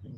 Okay.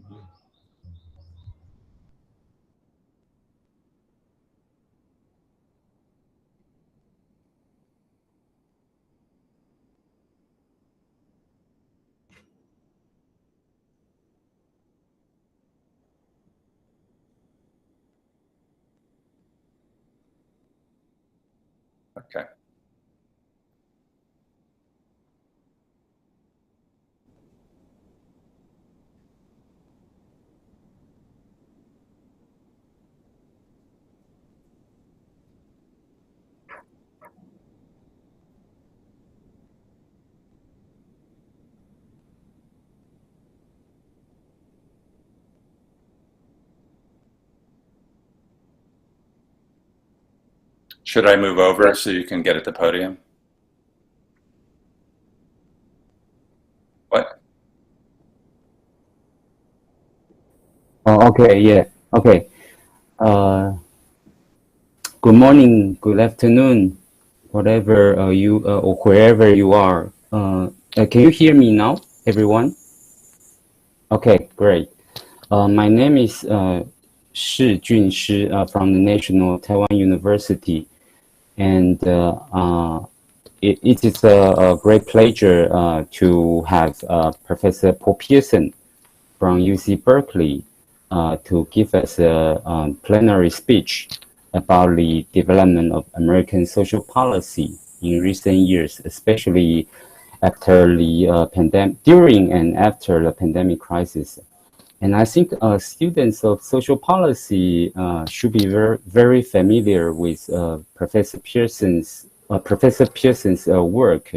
Should I move over so you can get at the podium? What? Oh, okay, yeah, okay. Good morning, good afternoon, whatever you or wherever you are. Can you hear me now, everyone? Okay, great. My name is Shi Junshi from the National Taiwan University, and it is a great pleasure to have Professor Paul Pearson from UC Berkeley to give us a plenary speech about the development of American social policy in recent years, especially after the during and after the pandemic crisis. And I think students of social policy should be very familiar with Professor Pearson's work.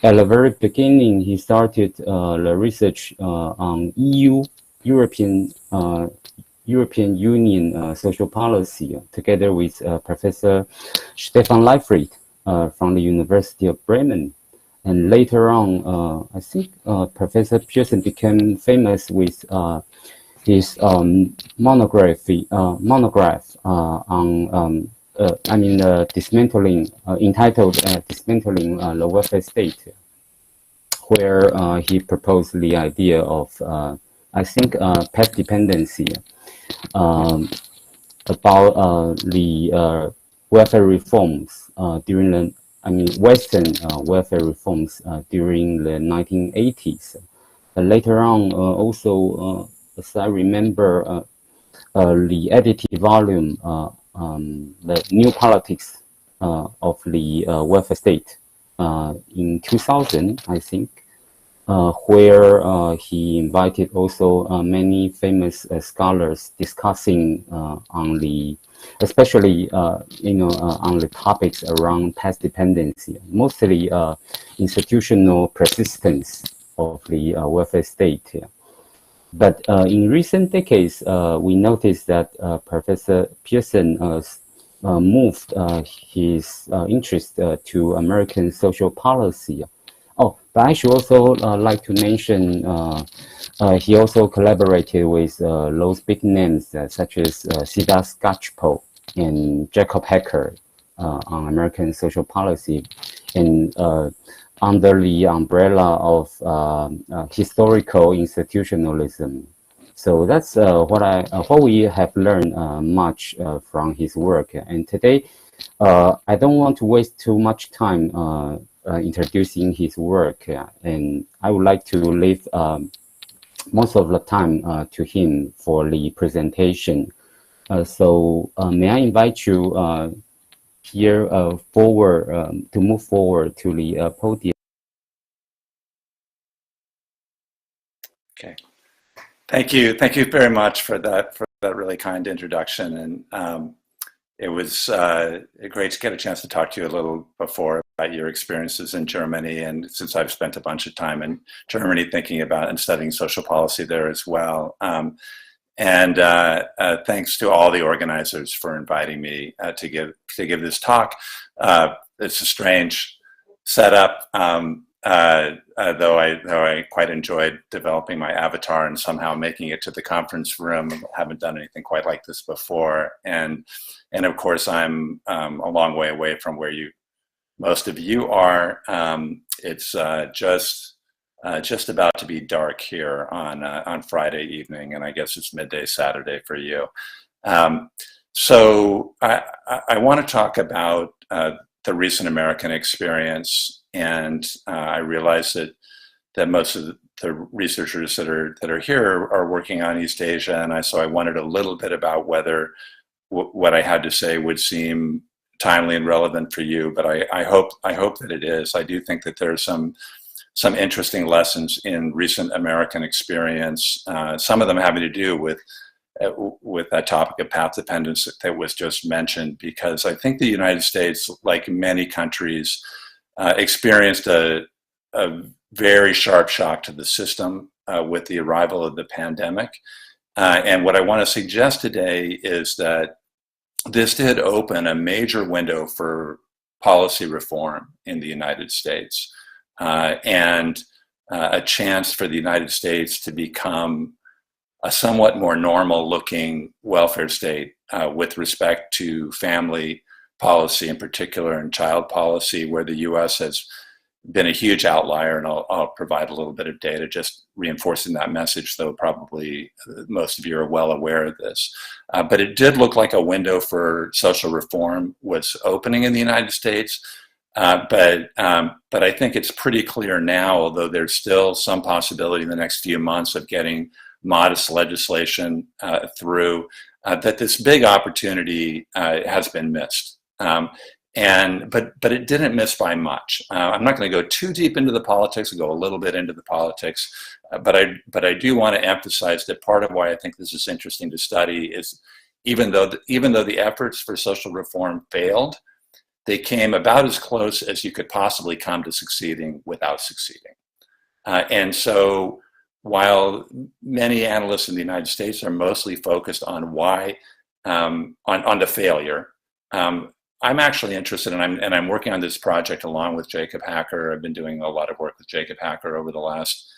At the very beginning, he started the research on European Union social policy together with Professor Stefan Leifried from the University of Bremen. And later on, I think Professor Pearson became famous with his monograph on, dismantling, entitled Dismantling the Welfare State, where he proposed the idea of, I think, past dependency, about the welfare reforms during the, Western welfare reforms during the 1980s. Later on, also, as I remember, the edited volume, the New Politics of the Welfare State in 2000, I think, where he invited also many famous scholars discussing on the, especially on the topics around past dependency, mostly institutional persistence of the welfare state. But in recent decades, we noticed that Professor Pearson moved his interest to American social policy. Oh, but I should also like to mention he also collaborated with those big names such as Sida Skocpol and Jacob Hecker on American social policy, and under the umbrella of historical institutionalism. So that's what we have learned much from his work. And today, I don't want to waste too much time introducing his work, and I would like to leave most of the time to him for the presentation. So may I invite you here forward to move forward to the podium. Okay. Thank you very much for that really kind introduction, and it was great to get a chance to talk to you a little before about your experiences in Germany, and since I've spent a bunch of time in Germany thinking about and studying social policy there as well. And thanks to all the organizers for inviting me to give this talk. It's a strange setup, though I quite enjoyed developing my avatar and somehow making it to the conference room. I haven't done anything quite like this before, and of course I'm a long way away from where most of you are. It's just just about to be dark here on Friday evening, and I guess it's midday Saturday for you. So I want to talk about the recent American experience, and I realize that most of the researchers that are here are working on East Asia, and so I wondered a little bit about whether what I had to say would seem timely and relevant for you. But I hope that it is. I do think that there's some interesting lessons in recent American experience. Some of them having to do with that topic of path dependence that was just mentioned, because I think the United States, like many countries, experienced a very sharp shock to the system with the arrival of the pandemic. And what I want to suggest today is that this did open a major window for policy reform in the United States, and a chance for the United States to become a somewhat more normal looking welfare state with respect to family policy in particular, and child policy, where the US has been a huge outlier. And I'll provide a little bit of data just reinforcing that message, though probably most of you are well aware of this. But it did look like a window for social reform was opening in the United States. But I think it's pretty clear now, although there's still some possibility in the next few months of getting modest legislation through, that this big opportunity has been missed. But it didn't miss by much. I'm not going to go too deep into the politics. I'll go a little bit into the politics, but I do want to emphasize that part of why I think this is interesting to study is even though the efforts for social reform failed, they came about as close as you could possibly come to succeeding without succeeding. And so while many analysts in the United States are mostly focused on why, on the failure, I'm actually interested, and I'm working on this project along with Jacob Hacker. I've been doing a lot of work with Jacob Hacker over the last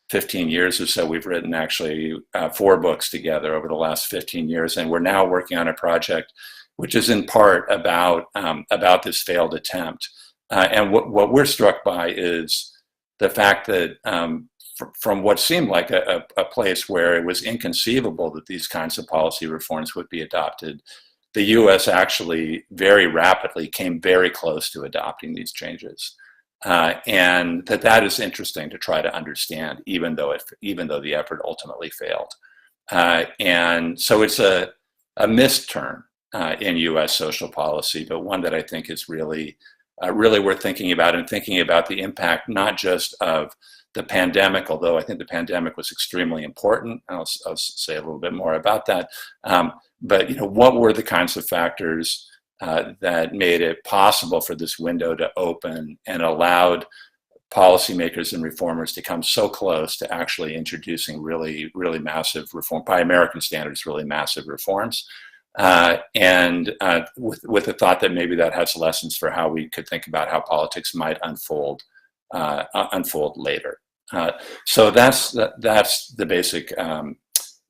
15 years or so. We've written actually 4 books together over the last 15 years, and we're now working on a project which is in part about this failed attempt. And what we're struck by is the fact that from what seemed like a place where it was inconceivable that these kinds of policy reforms would be adopted, the US actually very rapidly came very close to adopting these changes. And that is interesting to try to understand, even though the effort ultimately failed. And so it's a missed turn in US social policy, but one that I think is really worth thinking about, and thinking about the impact not just of the pandemic, although I think the pandemic was extremely important. I'll say a little bit more about that. But what were the kinds of factors that made it possible for this window to open and allowed policymakers and reformers to come so close to actually introducing really, really massive reform, by American standards, really massive reforms, and with the thought that maybe that has lessons for how we could think about how politics might unfold later. So that's the basic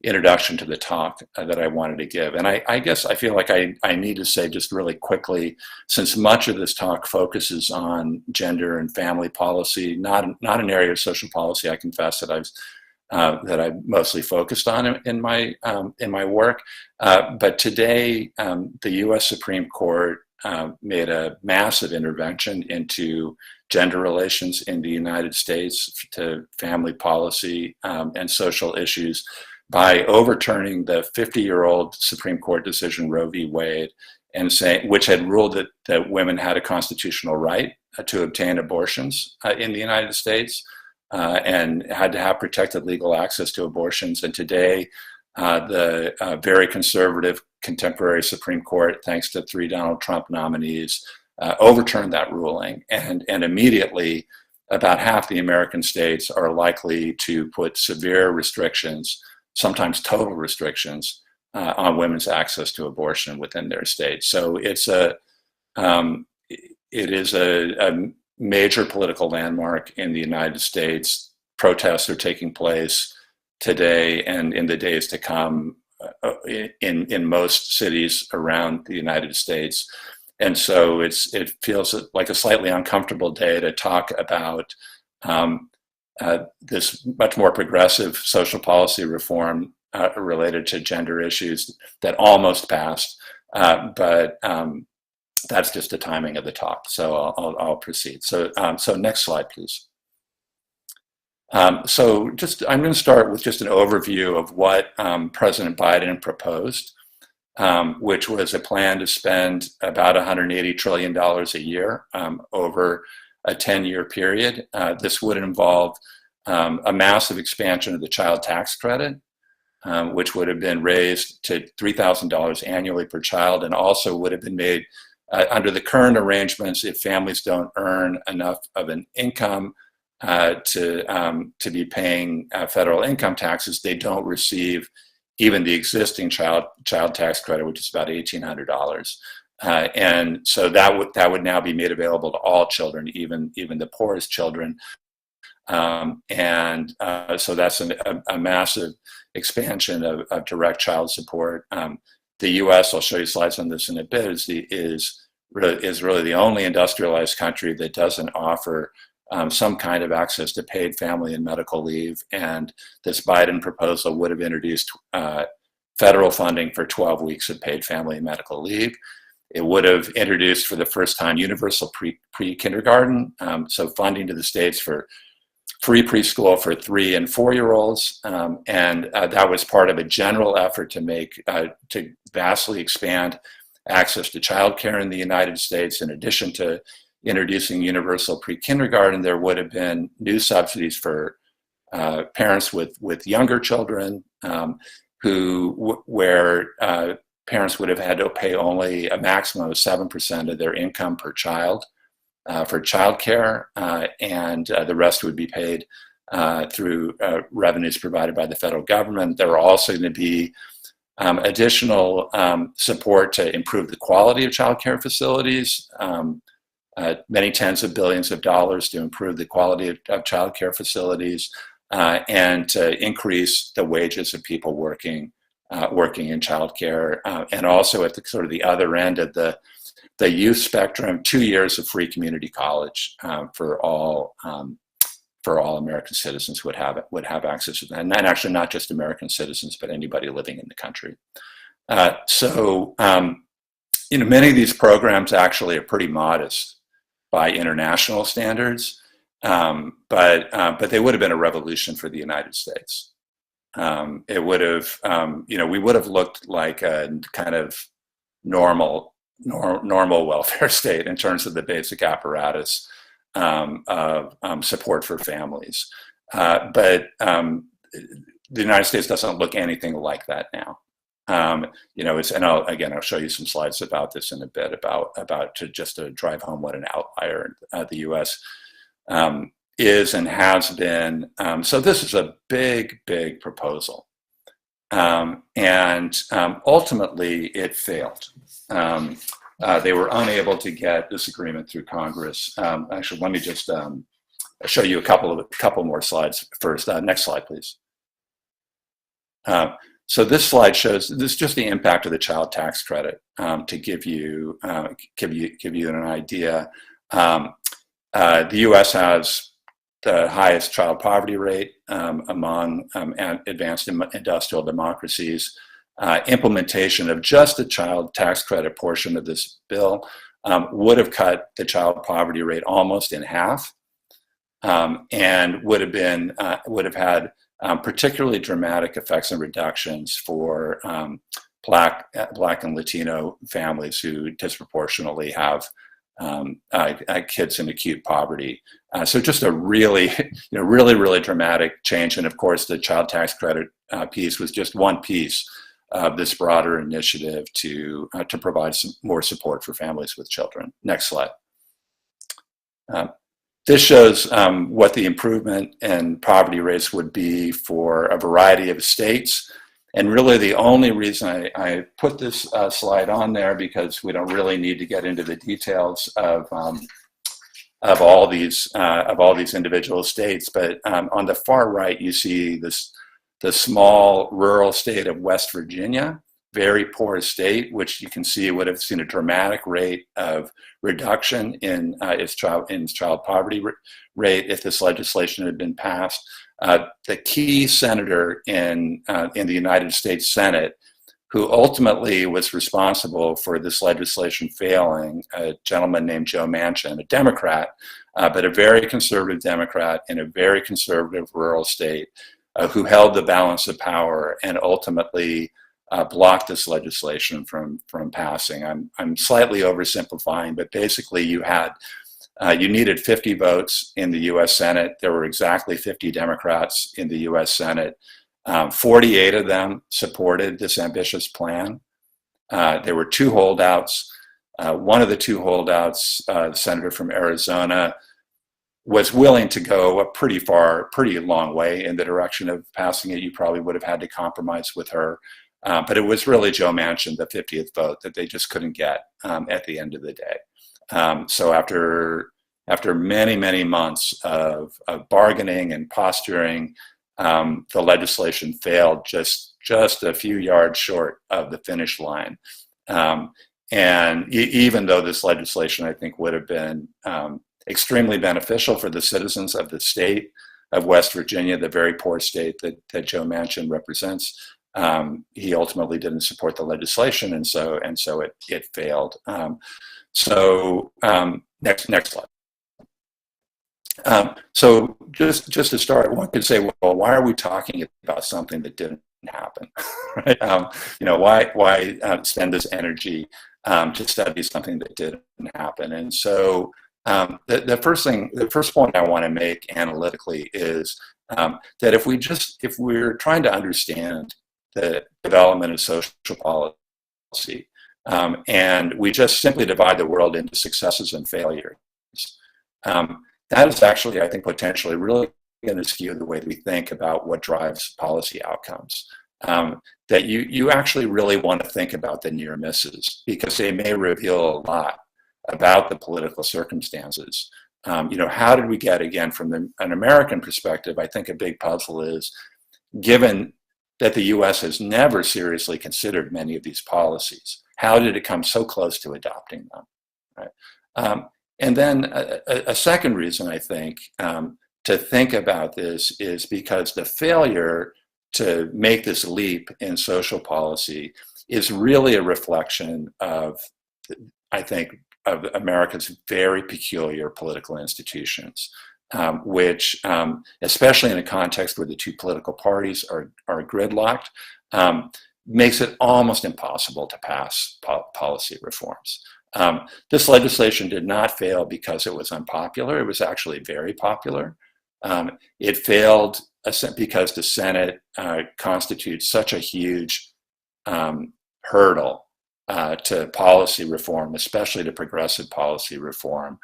introduction to the talk that I wanted to give. And I guess I feel like I need to say just really quickly, since much of this talk focuses on gender and family policy, not an area of social policy, I confess, that I've mostly focused on in my work. But today, the U.S. Supreme Court made a massive intervention into gender relations in the United States, to family policy and social issues, by overturning the 50-year-old Supreme Court decision Roe v. Wade, and which had ruled that women had a constitutional right to obtain abortions in the United States, and had to have protected legal access to abortions. And today, the very conservative contemporary Supreme Court, thanks to 3 Donald Trump nominees, overturned that ruling, and immediately about half the American states are likely to put severe restrictions, sometimes total restrictions, on women's access to abortion within their states. So it is a major political landmark in the United States. Protests are taking place today and in the days to come in most cities around the United States. And so it feels like a slightly uncomfortable day to talk about this much more progressive social policy reform related to gender issues that almost passed, but that's just the timing of the talk. So I'll proceed. So next slide, please. So I'm going to start with just an overview of what President Biden proposed, which was a plan to spend about $180 trillion a year over a 10-year period. This would involve a massive expansion of the child tax credit, which would have been raised to $3,000 annually per child, and also would have been made under the current arrangements. If families don't earn enough of an income to be paying federal income taxes, they don't receive even the existing child tax credit, which is about $1,800. And so that would now be made available to all children, even the poorest children. So that's a massive expansion of direct child support. The U.S., I'll show you slides on this in a bit, is really the only industrialized country that doesn't offer some kind of access to paid family and medical leave. And this Biden proposal would have introduced federal funding for 12 weeks of paid family and medical leave. It would have introduced for the first time universal pre-kindergarten, so funding to the states for free preschool for 3- and 4-year-olds, and that was part of a general effort to vastly expand access to childcare in the United States. In addition to introducing universal pre-kindergarten, there would have been new subsidies for parents with younger children, where parents would have had to pay only a maximum of 7% of their income per child for childcare, and the rest would be paid through revenues provided by the federal government. There were also going to be additional support to improve the quality of childcare facilities, many tens of billions of dollars to improve the quality of childcare facilities, and to increase the wages of people working in childcare, and also at the sort of the other end of the youth spectrum, 2 years of free community college for all American citizens would have access to that, and actually not just American citizens, but anybody living in the country. Many of these programs actually are pretty modest by international standards, but they would have been a revolution for the United States. It would have, we would have looked like a kind of normal welfare state in terms of the basic apparatus of support for families. But the United States doesn't look anything like that now. And I'll show you some slides about this in a bit, about to drive home what an outlier the U.S. Is and has been. So this is a big proposal, and ultimately it failed. They were unable to get this agreement through Congress. Actually, let me just show you a couple more slides first. Next slide, please. So this slide shows this is just the impact of the child tax credit to give you an idea. The U.S. has the highest child poverty rate among advanced industrial democracies. Implementation of just the child tax credit portion of this bill would have cut the child poverty rate almost in half, and would have had particularly dramatic effects and reductions for Black and Latino families who disproportionately have kids in acute poverty. So just a really dramatic change. And of course, the child tax credit piece was just one piece of this broader initiative to provide some more support for families with children. Next slide. This shows what the improvement in poverty rates would be for a variety of states. And really the only reason I put this slide on there, because we don't really need to get into the details of all these individual states, but on the far right you see the small rural state of West Virginia, very poor state, which you can see would have seen a dramatic rate of reduction in its child poverty rate if this legislation had been passed. The key senator in the United States Senate, who ultimately was responsible for this legislation failing, a gentleman named Joe Manchin, a Democrat, but a very conservative Democrat in a very conservative rural state, who held the balance of power and ultimately blocked this legislation from passing. I'm slightly oversimplifying, but basically you needed 50 votes in the US Senate. There were exactly 50 Democrats in the US Senate. 48 of them supported this ambitious plan. There were two holdouts. One of the two holdouts, the senator from Arizona, was willing to go a pretty long way in the direction of passing it. You probably would have had to compromise with her. But it was really Joe Manchin, the 50th vote, that they just couldn't get at the end of the day. So after many, many months of bargaining and posturing, the legislation failed just a few yards short of the finish line. And even though this legislation, I think, would have been extremely beneficial for the citizens of the state of West Virginia, the very poor state that Joe Manchin represents, he ultimately didn't support the legislation, and so it failed. Next slide. So just to start, one could say, well, why are we talking about something that didn't happen? Right? Why spend this energy to study something that didn't happen? And so the first point I want to make analytically is that if we're trying to understand the development of social policy, and we just simply divide the world into successes and failures, that is actually, I think, potentially really going to skew the way that we think about what drives policy outcomes. That you actually really want to think about the near misses, because they may reveal a lot about the political circumstances. How did we get, again, from an American perspective, I think a big puzzle is, given that the US has never seriously considered many of these policies, how did it come so close to adopting them? Right? And then a second reason, I think, to think about this is because the failure to make this leap in social policy is really a reflection of, I think, of America's very peculiar political institutions, which, especially in a context where the two political parties are gridlocked, makes it almost impossible to pass policy reforms. This legislation did not fail because it was unpopular. It was actually very popular. It failed because the Senate constitutes such a huge hurdle to policy reform, especially to progressive policy reform,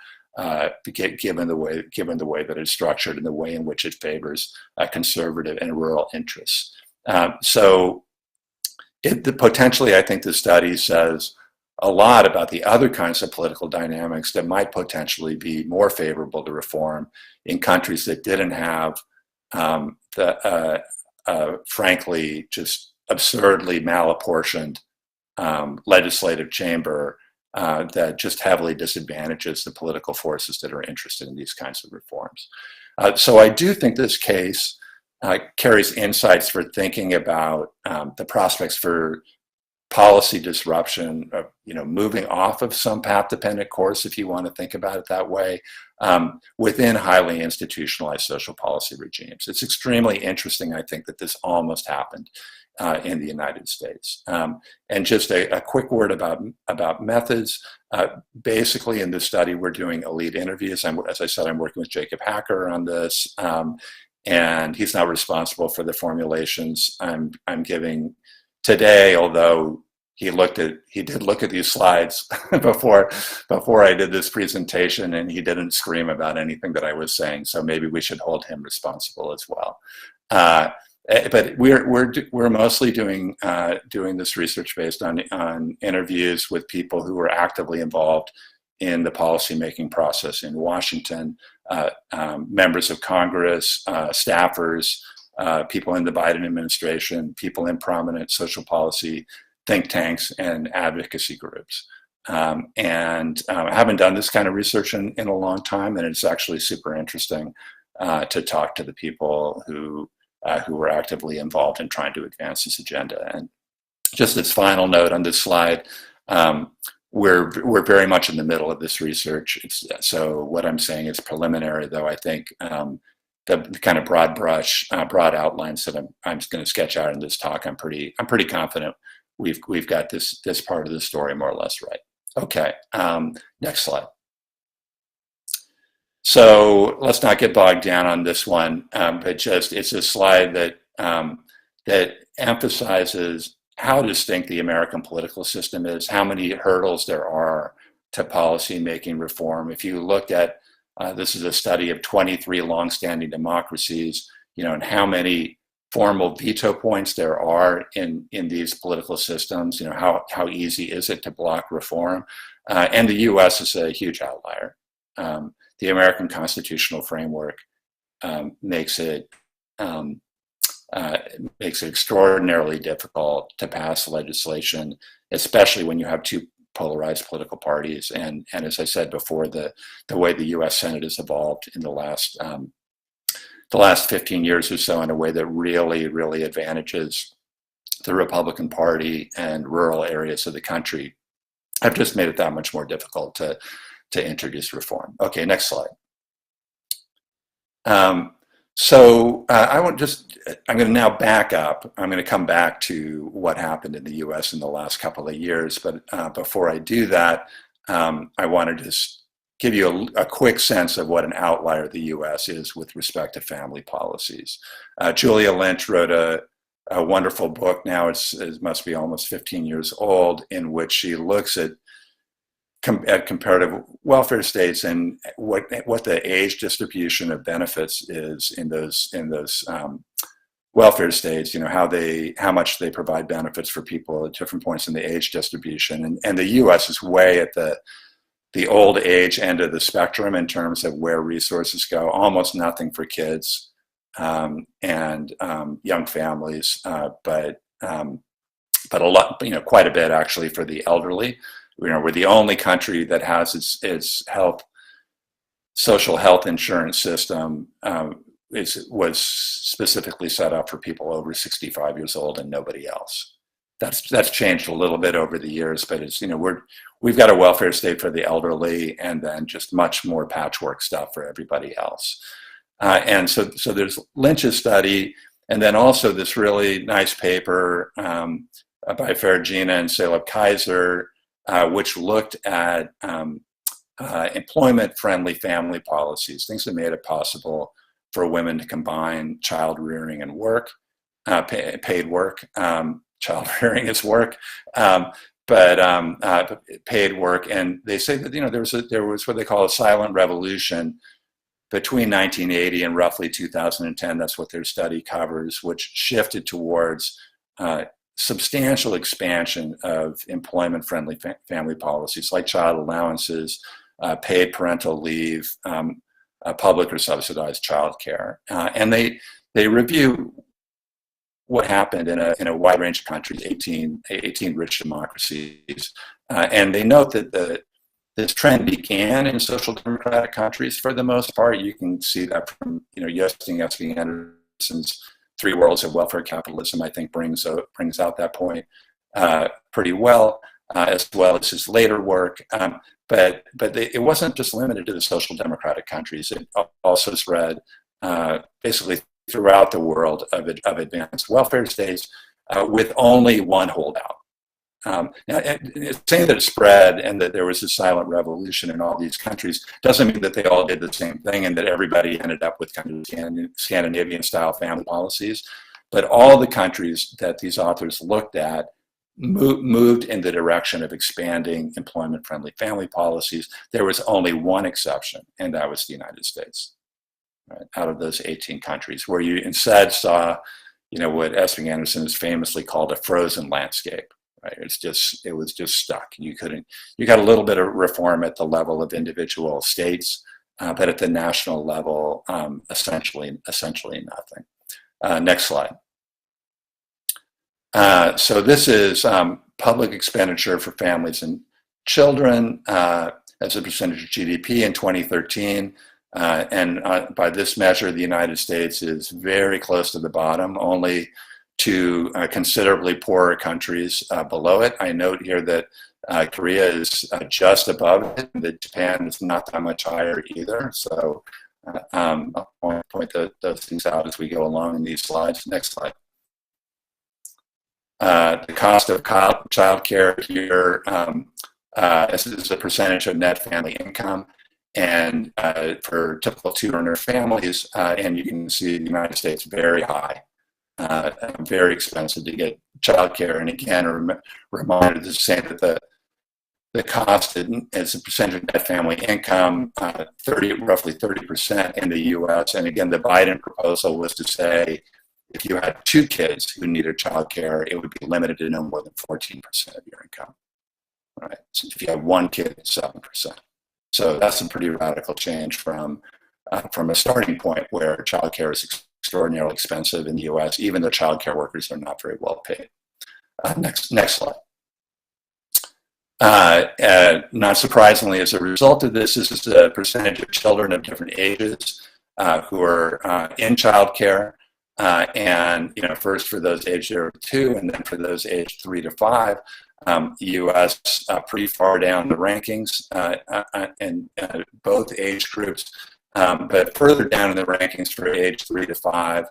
given the way that it's structured and the way in which it favors conservative and rural interests. Potentially, I think the study says a lot about the other kinds of political dynamics that might potentially be more favorable to reform in countries that didn't have frankly, just absurdly malapportioned legislative chamber that just heavily disadvantages the political forces that are interested in these kinds of reforms. So I do think this case carries insights for thinking about the prospects for policy disruption, moving off of some path-dependent course, if you want to think about it that way, within highly institutionalized social policy regimes. It's extremely interesting, I think, that this almost happened in the United States. And just a quick word about methods. Basically, in this study, we're doing elite interviews. As I said, I'm working with Jacob Hacker on this, and he's not responsible for the formulations I'm giving today, although he did look at these slides before I did this presentation, and he didn't scream about anything that I was saying. So maybe we should hold him responsible as well. But we're mostly doing this research based on interviews with people who were actively involved in the policymaking process in Washington, members of Congress, staffers, people in the Biden administration, people in prominent social policy think tanks and advocacy groups. I haven't done this kind of research in a long time, and it's actually super interesting to talk to the people who were actively involved in trying to advance this agenda. And just this final note on this slide, we're very much in the middle of this research. So what I'm saying is preliminary, though I think the kind of broad outlines that I'm going to sketch out in this talk, I'm pretty confident we've got this part of the story more or less right. Okay, next slide. So let's not get bogged down on this one, but just it's a slide that that emphasizes how distinct the American political system is, how many hurdles there are to policy making reform. If you look at this is a study of 23 longstanding democracies, and how many formal veto points there are in these political systems, how easy is it to block reform? And the US is a huge outlier. The American constitutional framework makes it extraordinarily difficult to pass legislation, especially when you have two polarized political parties. And as I said before, the way the US Senate has evolved in the last 15 years or so in a way that really advantages the Republican Party and rural areas of the country have just made it that much more difficult to introduce reform. Okay, next slide. I'm going to now back up. I'm going to come back to what happened in the US in the last couple of years, but before I do that, I wanted to give you a quick sense of what an outlier the US is with respect to family policies. Julia Lynch wrote a wonderful book, now it must be almost 15 years old, in which she looks at comparative welfare states and what the age distribution of benefits is in those welfare states. How much they provide benefits for people at different points in the age distribution, and the U.S. is way at the old age end of the spectrum in terms of where resources go. Almost nothing for kids and young families, but a lot, quite a bit actually for the elderly. We're the only country that has its social health insurance system was specifically set up for people over 65 years old and nobody else. That's changed a little bit over the years, but it's we've got a welfare state for the elderly and then just much more patchwork stuff for everybody else. And so there's Lynch's study, and then also this really nice paper by Ferragina and Caleb Kaiser, which looked at employment-friendly family policies, things that made it possible for women to combine child rearing and work, paid work. Child rearing is work, but paid work. And they say that there was what they call a silent revolution between 1980 and roughly 2010. That's what their study covers, which shifted towards substantial expansion of employment-friendly family policies like child allowances, paid parental leave, public or subsidized childcare, and they review what happened in a wide range of countries, 18 rich democracies, and they note that this trend began in social democratic countries for the most part. You can see that from EASP Anderson's 3 Worlds of Welfare Capitalism, I think brings out that point pretty well, as well as his later work. But it wasn't just limited to the social democratic countries. It also spread basically throughout the world of advanced welfare states with only one holdout. Now, saying that it spread and that there was a silent revolution in all these countries doesn't mean that they all did the same thing and that everybody ended up with kind of Scandinavian-style family policies. But all the countries that these authors looked at moved in the direction of expanding employment-friendly family policies. There was only one exception, and that was the United States, right? Out of those 18 countries, where you instead saw, what Esping Anderson has famously called a frozen landscape. Right? It was just stuck. You got a little bit of reform at the level of individual states, but at the national level, essentially nothing. Next slide. So this is public expenditure for families and children as a percentage of GDP in 2013. And by this measure, the United States is very close to the bottom, only to considerably poorer countries below it. I note here that Korea is just above it, that Japan is not that much higher either. So I'll point those things out as we go along in these slides. Next slide. The cost of childcare here is a percentage of net family income, and for typical two-earner families, and you can see the United States very high, very expensive to get childcare. And again, a reminder to say that the cost is a percentage of net family income, roughly 30% in the U.S. And again, the Biden proposal was to say, if you had 2 kids who needed childcare, it would be limited to no more than 14% of your income. Right? So if you have 1 kid, it's 7%. So that's a pretty radical change from a starting point where childcare is extraordinarily expensive in the U.S., even though childcare workers are not very well paid. Next slide. Not surprisingly, as a result of this is the percentage of children of different ages who are in childcare. And first for those aged 0 to 2, and then for those aged 3 to 5, U.S. Pretty far down the rankings in both age groups, but further down in the rankings for age 3 to 5,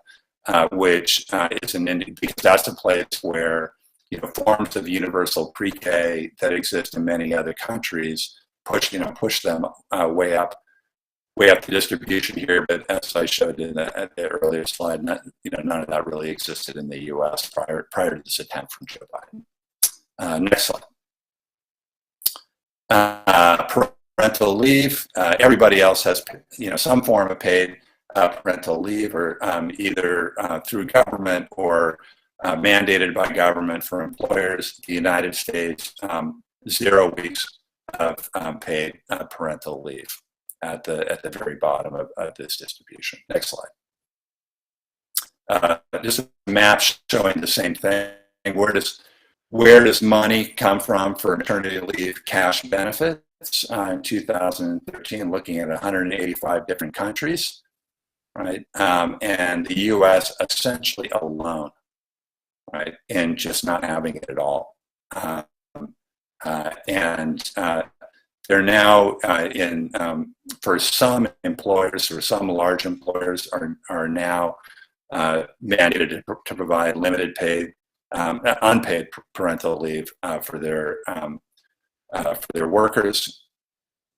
which is because that's a place where forms of universal pre-K that exist in many other countries push them way up the distribution here. But as I showed in the earlier slide, none of that really existed in the U.S. prior to this attempt from Joe Biden. Next slide. Parental leave. Everybody else has some form of paid parental leave, or either through government or mandated by government for employers. The United States, 0 weeks of paid parental leave at the very bottom of this distribution. Next slide. Just a map showing the same thing. Where does money come from for maternity leave cash benefits? In 2013, looking at 185 different countries, right? And the U.S. essentially alone, right, in just not having it at all. They're now for some employers, or some large employers are now mandated to provide limited paid, unpaid parental leave for their workers.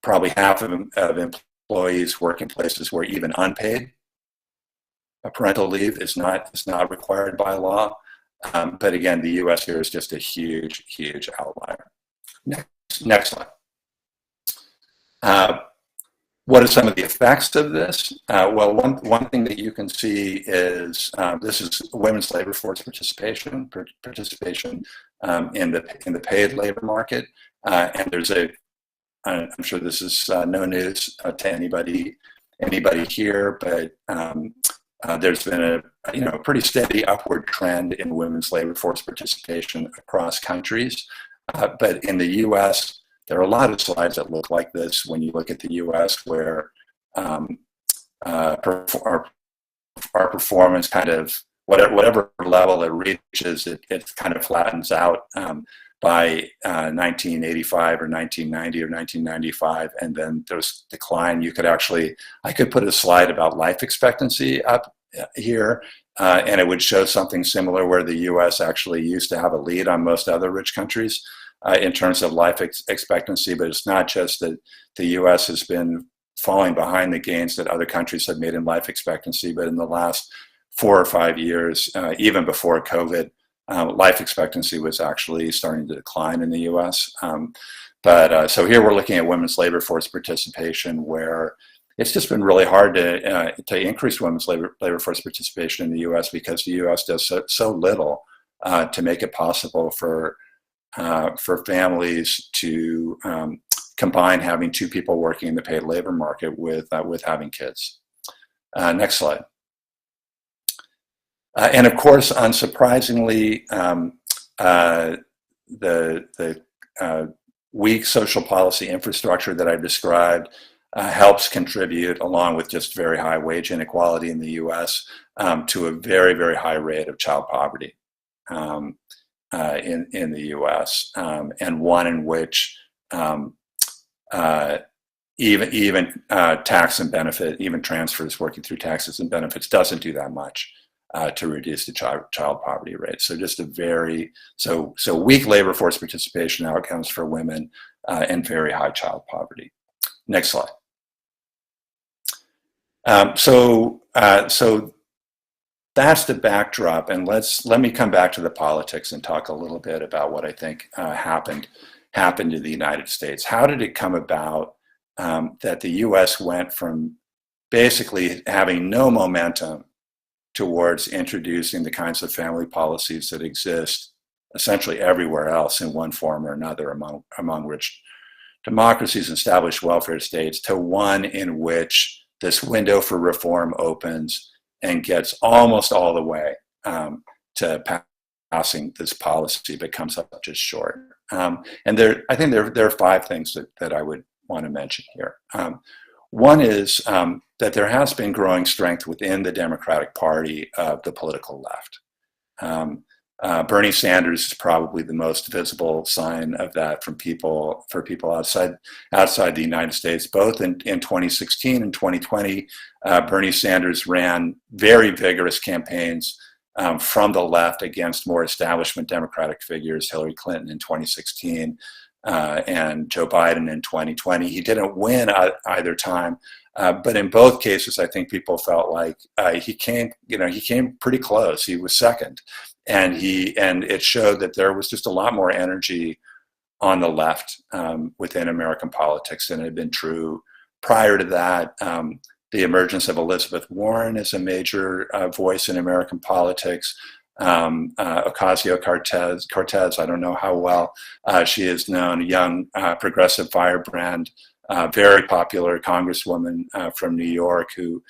Probably half of employees work in places where even unpaid parental leave is not required by law. But again, the U.S. here is just a huge, huge outlier. Next slide. What are some of the effects of this? Well, one thing that you can see is this is women's labor force participation in the paid labor market, and there's I'm sure this is no news to anybody here, but there's been a pretty steady upward trend in women's labor force participation across countries. But in the U.S., there are a lot of slides that look like this when you look at the U.S., where our performance kind of, whatever level it reaches, it kind of flattens out by 1985 or 1990 or 1995, and then there's decline. I could put a slide about life expectancy up here, and it would show something similar, where the U.S. actually used to have a lead on most other rich countries in terms of life expectancy. But it's not just that the U.S. has been falling behind the gains that other countries have made in life expectancy, but in the last 4 or 5 years, even before COVID, life expectancy was actually starting to decline in the U.S. So here we're looking at women's labor force participation, where it's just been really hard to increase women's labor force participation in the U.S. because the U.S. does so little to make it possible for families to combine having 2 people working in the paid labor market with having kids. Next slide. And of course, unsurprisingly, weak social policy infrastructure that I've described helps contribute, along with just very high wage inequality in the U.S., to a very, very high rate of child poverty in the U.S., and one in which even tax and benefit, even transfers working through taxes and benefits doesn't do that much to reduce the child poverty rate. So just a very, so weak labor force participation outcomes for women and very high child poverty. Next slide. So that's the backdrop, and let me come back to the politics and talk a little bit about what I think happened in the United States. How did it come about that the U.S. went from basically having no momentum towards introducing the kinds of family policies that exist essentially everywhere else in one form or another among rich democracies and established welfare states, to one in which this window for reform opens and gets almost all the way to passing this policy, but comes up just short. And I think there are 5 things that I would want to mention here. One is that there has been growing strength within the Democratic Party of the political left. Bernie Sanders is probably the most visible sign of that for people outside the United States. Both in 2016 and 2020, Bernie Sanders ran very vigorous campaigns from the left against more establishment Democratic figures, Hillary Clinton in 2016 and Joe Biden in 2020. He didn't win either time, but in both cases, I think people felt like he came pretty close. He was second. And it showed that there was just a lot more energy on the left within American politics than had been true prior to that. The emergence of Elizabeth Warren as a major voice in American politics. Ocasio-Cortez, I don't know how well she is known, a young progressive firebrand, very popular congresswoman from New York who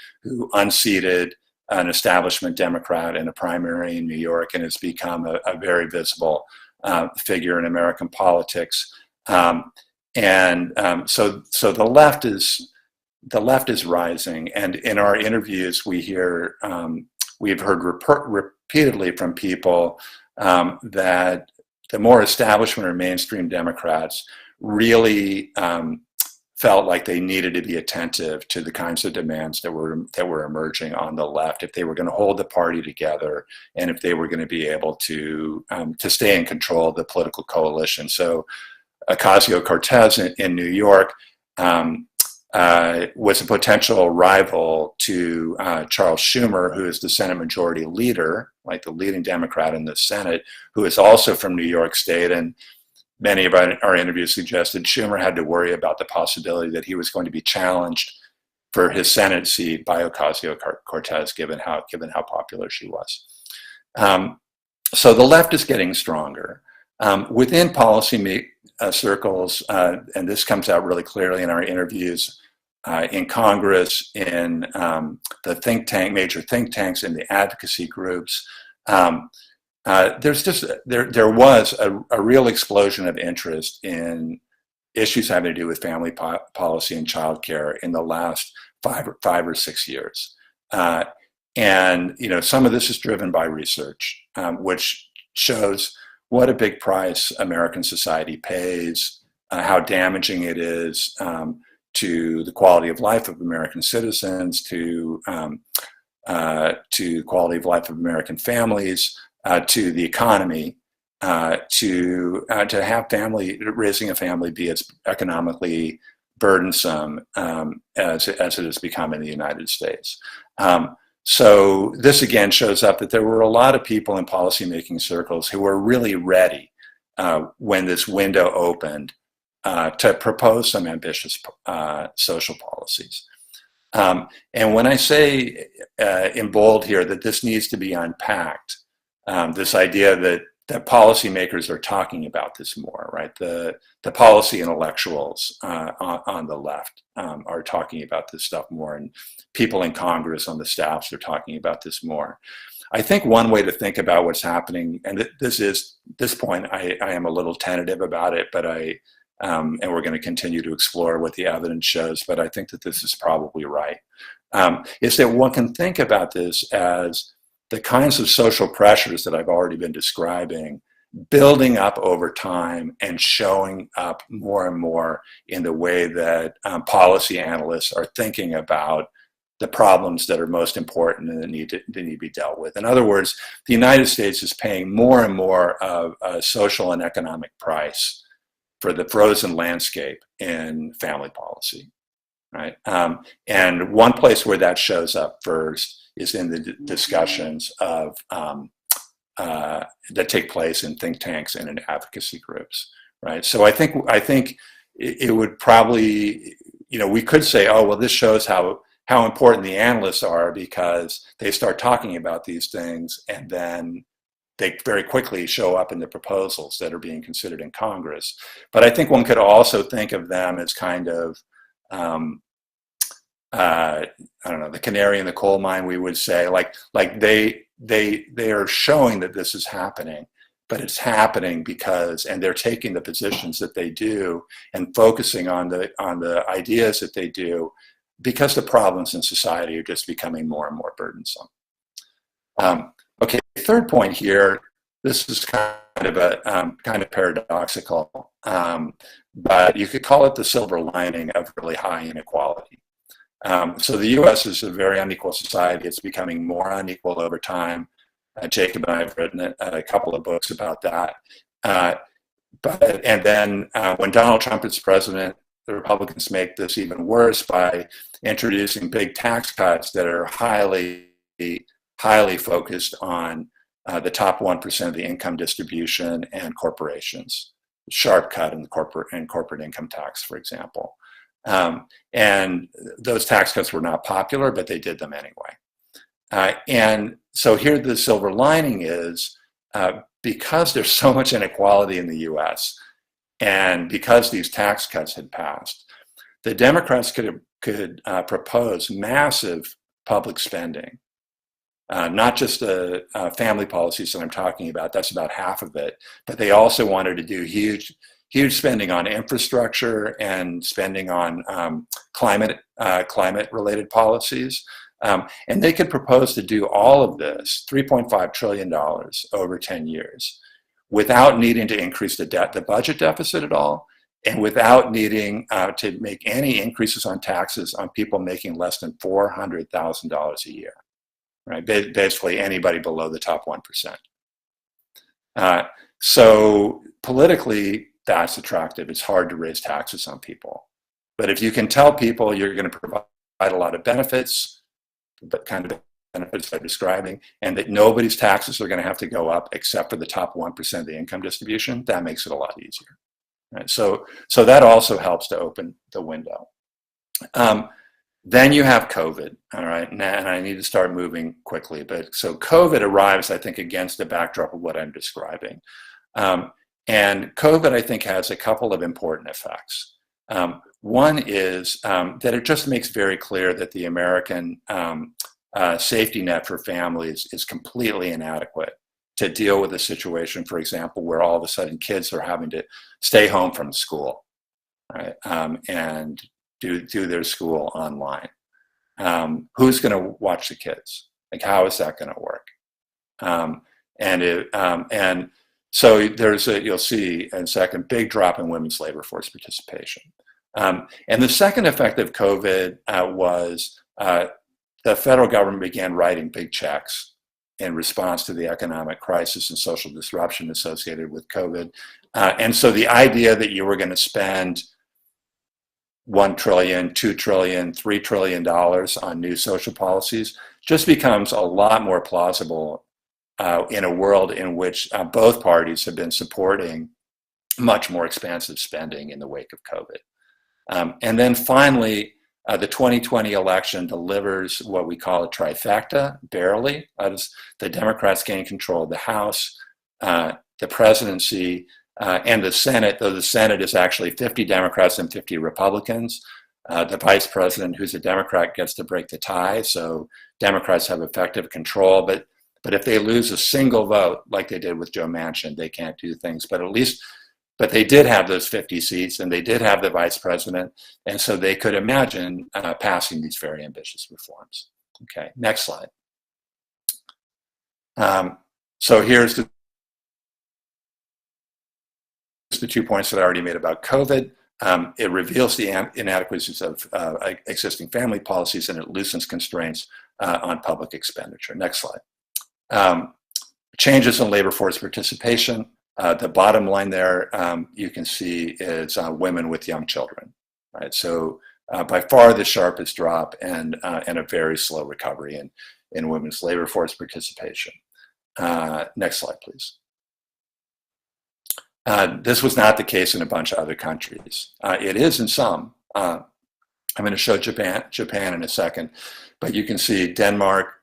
unseated an establishment Democrat in a primary in New York and has become a very visible figure in American politics. So the left is rising, and in our interviews we've heard repeatedly from people that the more establishment or mainstream Democrats really felt like they needed to be attentive to the kinds of demands that were emerging on the left if they were going to hold the party together and if they were going to be able to stay in control of the political coalition. So Ocasio-Cortez in New York was a potential rival to Charles Schumer, who is the Senate Majority Leader, like the leading Democrat in the Senate, who is also from New York State. And many of our interviews suggested Schumer had to worry about the possibility that he was going to be challenged for his Senate seat by Ocasio-Cortez, given how popular she was. So the left is getting stronger. Within policy circles, and this comes out really clearly in our interviews in Congress, in the major think tanks, in the advocacy groups, there was a real explosion of interest in issues having to do with family policy and childcare in the last 5 or 6 years. And some of this is driven by research, which shows what a big price American society pays, how damaging it is to the quality of life of American citizens, to the quality of life of American families, to the economy, to have raising a family be as economically burdensome as it has become in the United States. So this again shows up that there were a lot of people in policymaking circles who were really ready when this window opened to propose some ambitious social policies. And when I say in bold here that this needs to be unpacked, this idea that that policymakers are talking about this more, right? The policy intellectuals on the left are talking about this stuff more, and people in Congress on the staffs are talking about this more. I think one way to think about what's happening, and this point, I am a little tentative about it, but and we're going to continue to explore what the evidence shows, but I think that this is probably right, is that one can think about this as the kinds of social pressures that I've already been describing building up over time and showing up more and more in the way that policy analysts are thinking about the problems that are most important and that need to be dealt with. In other words, the United States is paying more and more of a social and economic price for the frozen landscape in family policy, right? And one place where that shows up first is in the discussions of that take place in think tanks and in advocacy groups, right? So I think it would probably, we could say, oh, well, this shows how important the analysts are because they start talking about these things and then they very quickly show up in the proposals that are being considered in Congress. But I think one could also think of them as kind of, I don't know, the canary in the coal mine, we would say, like they are showing that this is happening, but it's happening because, and they're taking the positions that they do and focusing on the ideas that they do because the problems in society are just becoming more and more burdensome. Okay, third point here, this is kind of paradoxical, but you could call it the silver lining of really high inequality. So the U.S. is a very unequal society. It's becoming more unequal over time. Jacob and I have written a couple of books about that. And then when Donald Trump is president, the Republicans make this even worse by introducing big tax cuts that are highly focused on the top 1% of the income distribution and corporations. Sharp cut in the corporate income tax, for example. And those tax cuts were not popular, but they did them anyway. And so here the silver lining is because there's so much inequality in the US and because these tax cuts had passed, the Democrats could propose massive public spending, not just the family policies that I'm talking about, that's about half of it, but they also wanted to do huge spending on infrastructure and spending on climate-related policies. And they could propose to do all of this, $3.5 trillion over 10 years, without needing to increase the budget deficit at all, and without needing to make any increases on taxes on people making less than $400,000 a year, right? Basically anybody below the top 1%. So politically, that's attractive. It's hard to raise taxes on people. But if you can tell people you're going to provide a lot of benefits, the kind of benefits I'm describing, and that nobody's taxes are going to have to go up except for the top 1% of the income distribution, that makes it a lot easier. Right? So that also helps to open the window. Then you have COVID, all right? And I need to start moving quickly. But so COVID arrives, I think, against the backdrop of what I'm describing. And COVID, I think, has a couple of important effects. One is that it just makes very clear that the American safety net for families is completely inadequate to deal with a situation, for example, where all of a sudden kids are having to stay home from school, right? And do their school online. Who's going to watch the kids? Like, how is that going to work? And so you'll see in a second, big drop in women's labor force participation. And the second effect of COVID was the federal government began writing big checks in response to the economic crisis and social disruption associated with COVID. And so the idea that you were going to spend $1 trillion, $2 trillion, $3 trillion on new social policies just becomes a lot more plausible in a world in which both parties have been supporting much more expansive spending in the wake of COVID. And then finally, the 2020 election delivers what we call a trifecta, barely. The Democrats gain control of the House, the presidency and the Senate, though the Senate is actually 50 Democrats and 50 Republicans. The vice president, who's a Democrat, gets to break the tie, so Democrats have effective control. But if they lose a single vote, like they did with Joe Manchin, they can't do things. But they did have those 50 seats, and they did have the vice president, and so they could imagine passing these very ambitious reforms. Okay, next slide. So here's the 2 points that I already made about COVID. It reveals the inadequacies of existing family policies, and it loosens constraints on public expenditure. Next slide. Changes in labor force participation. The bottom line there, you can see, is women with young children. Right. So by far the sharpest drop, and a very slow recovery in women's labor force participation. Next slide, please. This was not the case in a bunch of other countries. It is in some. I'm going to show Japan in a second, but you can see Denmark,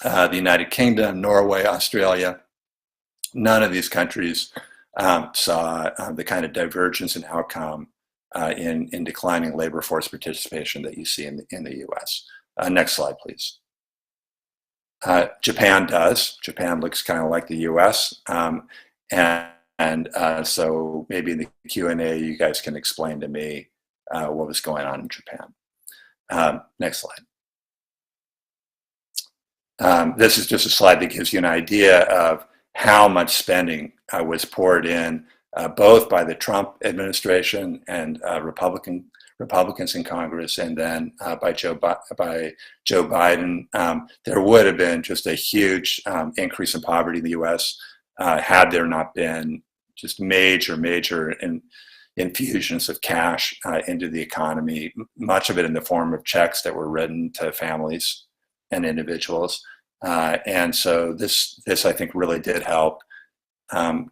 the United Kingdom, Norway, Australia. None of these countries saw the kind of divergence in outcome in declining labor force participation that you see in the U.S. Next slide, please. Japan does. Japan looks kind of like the U.S. And so maybe in the Q&A, you guys can explain to me what was going on in Japan. Next slide. This is just a slide that gives you an idea of how much spending was poured in, both by the Trump administration and Republicans in Congress, and then by Joe Biden. There would have been just a huge increase in poverty in the U.S. Had there not been just major infusions of cash into the economy, much of it in the form of checks that were written to families and individuals. And so this I think really did help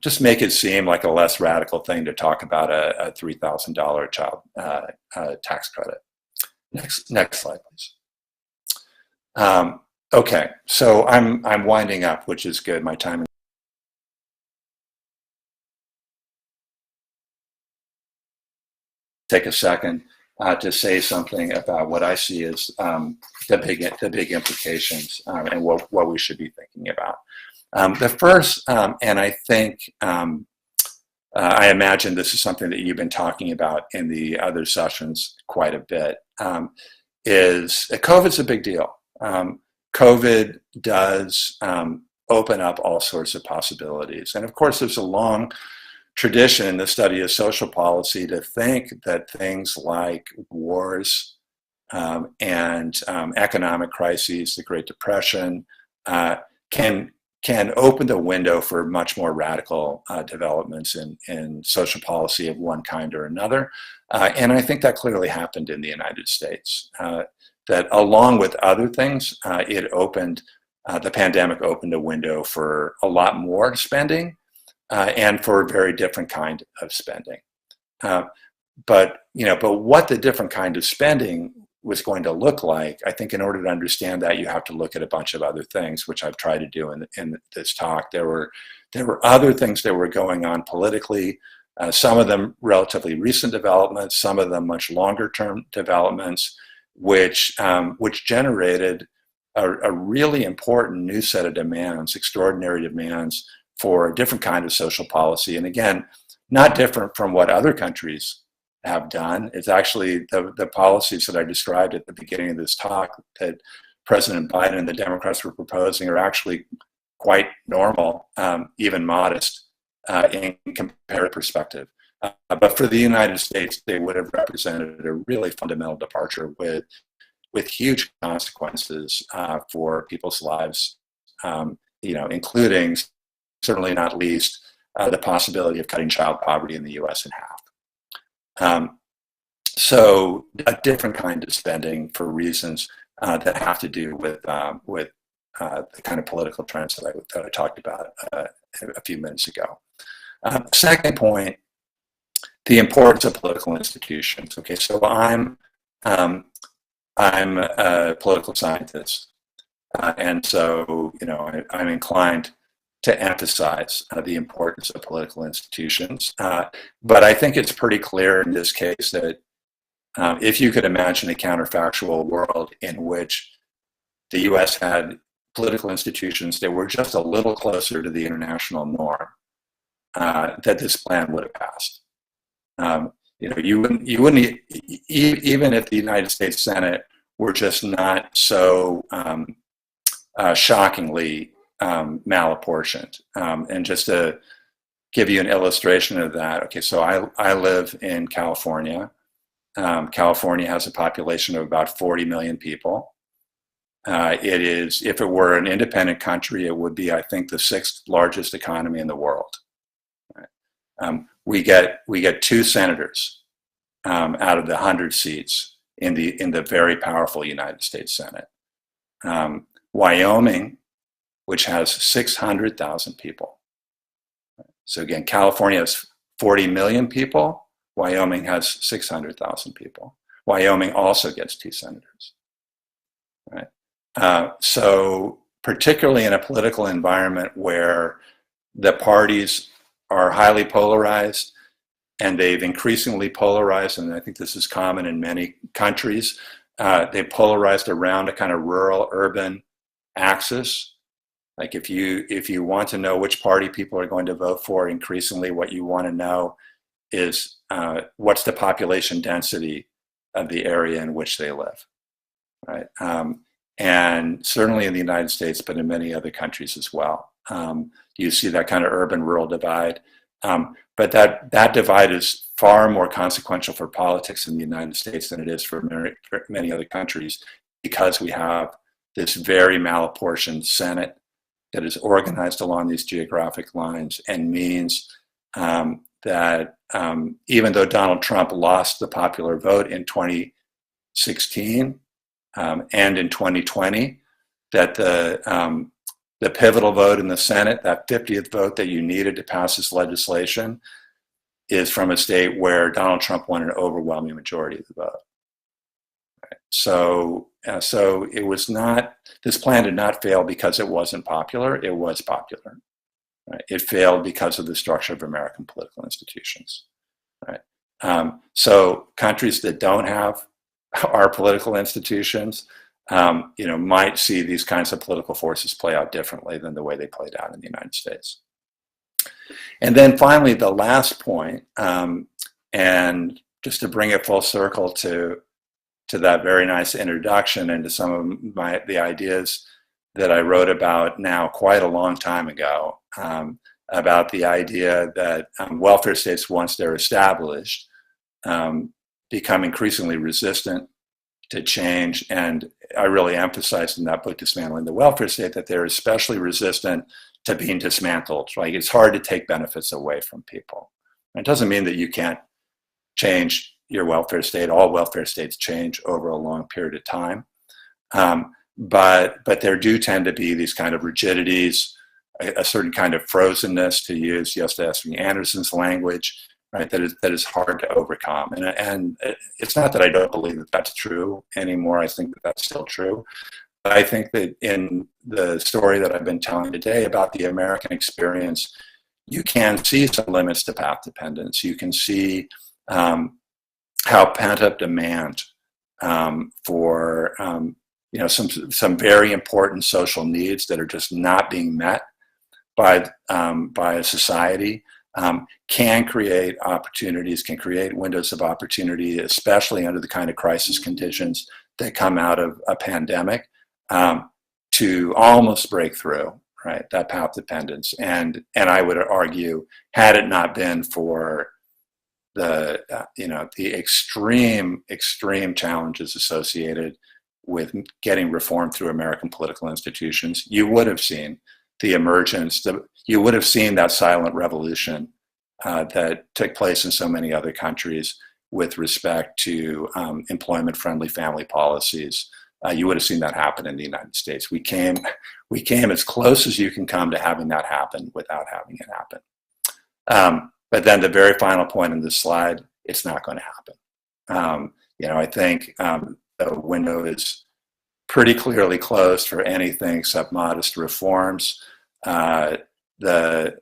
just make it seem like a less radical thing to talk about a $3,000 child tax credit. Next slide, please. Okay, so I'm winding up, which is good. My time. Take a second to say something about what I see as the big implications and what we should be thinking about. The first, and I think I imagine this is something that you've been talking about in the other sessions quite a bit, is COVID's a big deal. COVID does open up all sorts of possibilities. And of course, there's a long tradition in the study of social policy to think that things like wars and economic crises, the Great Depression, can open the window for much more radical developments in social policy of one kind or another. And I think that clearly happened in the United States. That along with other things, the pandemic opened a window for a lot more spending and for a very different kind of spending. But what the different kind of spending was going to look like, I think in order to understand that, you have to look at a bunch of other things, which I've tried to do in this talk. There were other things that were going on politically, some of them relatively recent developments, some of them much longer term developments, which generated a really important new set of demands, extraordinary demands for a different kind of social policy. And again, not different from what other countries have done. It's actually the policies that I described at the beginning of this talk that President Biden and the Democrats were proposing are actually quite normal, even modest in comparative perspective. But for the United States, they would have represented a really fundamental departure with huge consequences for people's lives, including, certainly not least, the possibility of cutting child poverty in the U.S. in half. So a different kind of spending for reasons that have to do with the kind of political trends that I talked about a few minutes ago. Second point, the importance of political institutions. Okay, so I'm a political scientist, and so I'm inclined to emphasize the importance of political institutions. But I think it's pretty clear in this case that if you could imagine a counterfactual world in which the US had political institutions that were just a little closer to the international norm, that this plan would have passed. You wouldn't even if the United States Senate were just not so shockingly malapportioned. And just to give you an illustration of that, okay, so I live in California. California has a population of about 40 million people. It is, if it were an independent country, it would be, I think, the 6th largest economy in the world. Right? We get 2 senators out of the 100 seats in the very powerful United States Senate. Wyoming, which has 600,000 people. So again, California has 40 million people. Wyoming has 600,000 people. Wyoming also gets 2 senators. Right? So particularly in a political environment where the parties are highly polarized, and they've increasingly polarized, and I think this is common in many countries, they've polarized around a kind of rural-urban axis. Like if you want to know which party people are going to vote for, increasingly what you want to know is what's the population density of the area in which they live, right? And certainly in the United States, but in many other countries as well. You see that kind of urban-rural divide. But that divide is far more consequential for politics in the United States than it is for many other countries, because we have this very malapportioned Senate that is organized along these geographic lines, and means that even though Donald Trump lost the popular vote in 2016 and in 2020, that the pivotal vote in the Senate, that 50th vote that you needed to pass this legislation, is from a state where Donald Trump won an overwhelming majority of the vote. Right? So it was not, this plan did not fail because it wasn't popular. It was popular. Right? It failed because of the structure of American political institutions. Right? So countries that don't have our political institutions, might see these kinds of political forces play out differently than the way they played out in the United States. And then finally, the last point, and just to bring it full circle to that very nice introduction and to some of the ideas that I wrote about now quite a long time ago, about the idea that welfare states, once they're established, become increasingly resistant to change. And I really emphasized in that book, Dismantling the Welfare State, that they're especially resistant to being dismantled. Right? It's hard to take benefits away from people. It doesn't mean that you can't change your welfare state. All welfare states change over a long period of time. But there do tend to be these kind of rigidities, a certain kind of frozenness, to use Josta Anderson's language, right? That is hard to overcome. And it's not that I don't believe that that's true anymore. I think that that's still true. But I think that in the story that I've been telling today about the American experience, you can see some limits to path dependence. You can see how pent-up demand for some very important social needs that are just not being met by a society can create opportunities, can create windows of opportunity, especially under the kind of crisis conditions that come out of a pandemic, to almost break through, right, that path dependence. And I would argue, had it not been for the extreme challenges associated with getting reform through American political institutions, you would have seen the emergence, you would have seen that silent revolution that took place in so many other countries with respect to employment-friendly family policies. You would have seen that happen in the United States. We came as close as you can come to having that happen without having it happen. But then the very final point in this slide, it's not going to happen. I think the window is pretty clearly closed for anything except modest reforms. the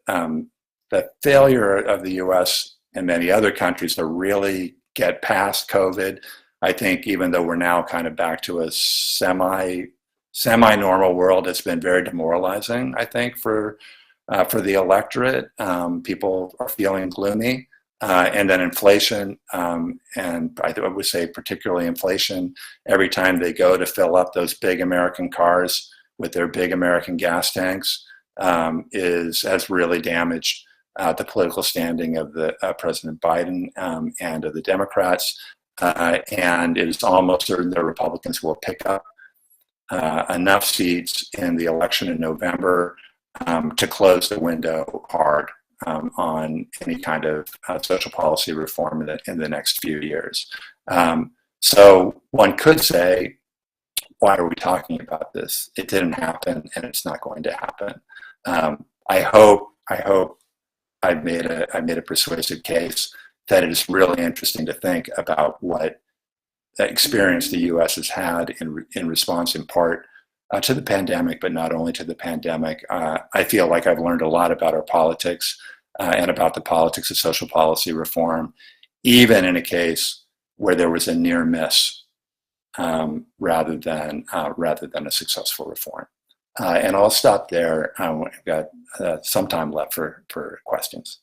failure of the U.S. and many other countries to really get past COVID. I think even though we're now kind of back to a semi-normal world, it's been very demoralizing, I think, for the electorate. People are feeling gloomy. And then inflation, and I would say particularly inflation, every time they go to fill up those big American cars with their big American gas tanks, has really damaged the political standing of the President Biden and of the Democrats. And it is almost certain the Republicans will pick up enough seats in the election in November to close the window hard on any kind of social policy reform in the next few years. So one could say, why are we talking about this? It didn't happen, and it's not going to happen. I hope I've made a persuasive case that it is really interesting to think about what experience the U.S. has had in response, in part, to the pandemic, but not only to the pandemic. I feel like I've learned a lot about our politics and about the politics of social policy reform, even in a case where there was a near miss rather than a successful reform. And I'll stop there. We've got some time left for questions.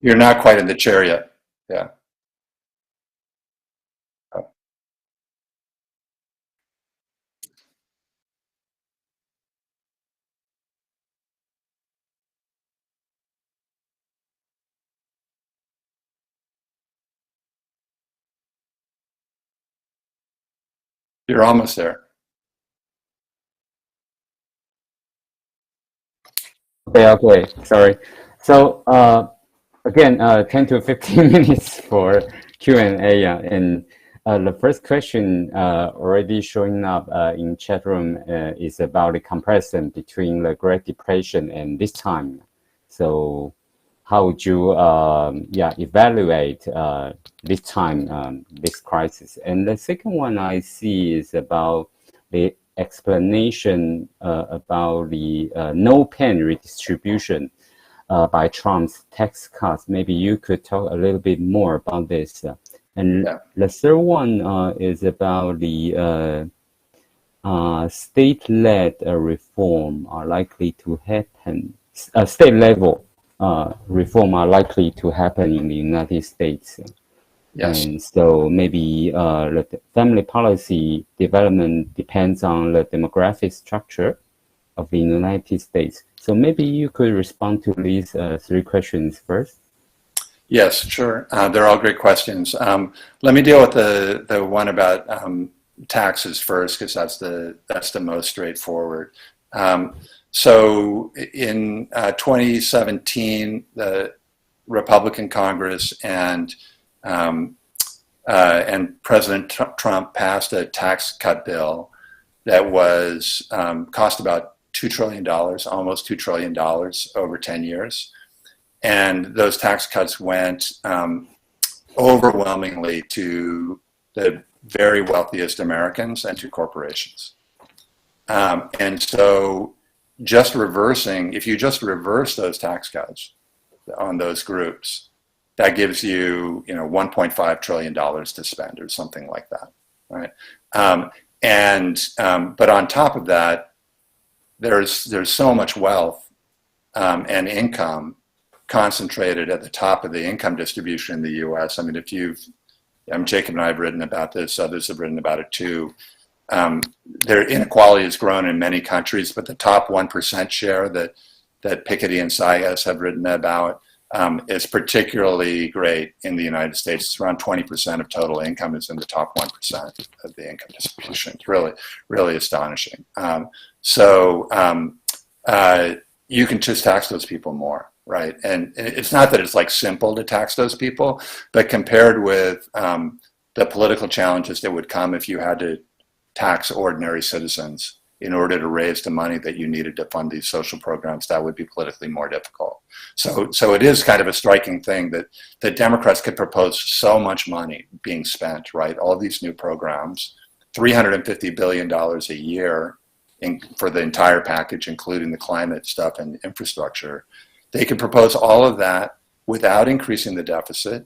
You're not quite in the chair yet. Yeah. You're almost there. Okay, sorry. So again, 10 to 15 minutes for Q&A, and the first question already showing up in chat room is about the comparison between the Great Depression and this time. So how would you evaluate this time, this crisis? And the second one I see is about the explanation about the no pen redistribution by Trump's tax cuts. Maybe you could talk a little bit more about this. And the third one is about the state-led reform are likely to happen. State-level reform are likely to happen in the United States. Yes. And so maybe the family policy development depends on the demographic structure of the United States. So maybe you could respond to these three questions first. Yes, sure. They're all great questions. Let me deal with the one about taxes first, because that's the most straightforward. So in 2017, the Republican Congress and President Trump passed a tax cut bill that was cost about $2 trillion, almost $2 trillion over 10 years. And those tax cuts went overwhelmingly to the very wealthiest Americans and to corporations. And so if you just reverse those tax cuts on those groups, that gives you, $1.5 trillion to spend or something like that, right? But on top of that, there's so much wealth and income concentrated at the top of the income distribution in the U.S. I mean, Jacob and I have written about this, others have written about it too. Their inequality has grown in many countries, but the top 1% share that Piketty and Sayas have written about is particularly great in the United States. It's around 20% of total income is in the top 1% of the income distribution. It's really, really astonishing. You can just tax those people more, right? And it's not that it's like simple to tax those people, but compared with the political challenges that would come if you had to tax ordinary citizens in order to raise the money that you needed to fund these social programs, that would be politically more difficult. So it is kind of a striking thing that the Democrats could propose so much money being spent, right? All these new programs, $350 billion a year for the entire package, including the climate stuff and infrastructure. They could propose all of that without increasing the deficit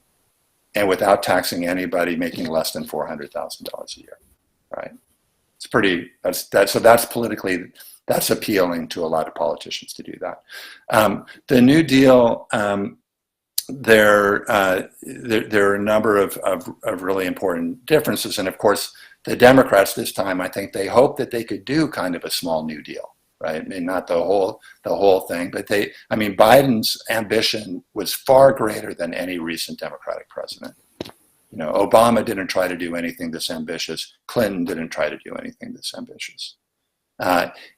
and without taxing anybody making less than $400,000 a year, right? It's pretty, so that's politically, that's appealing to a lot of politicians to do that. The New Deal, there are a number of really important differences. And of course, the Democrats this time, I think they hope that they could do kind of a small New Deal, right? I mean, not the whole thing, but Biden's ambition was far greater than any recent Democratic president. You know, Obama didn't try to do anything this ambitious. Clinton didn't try to do anything this ambitious.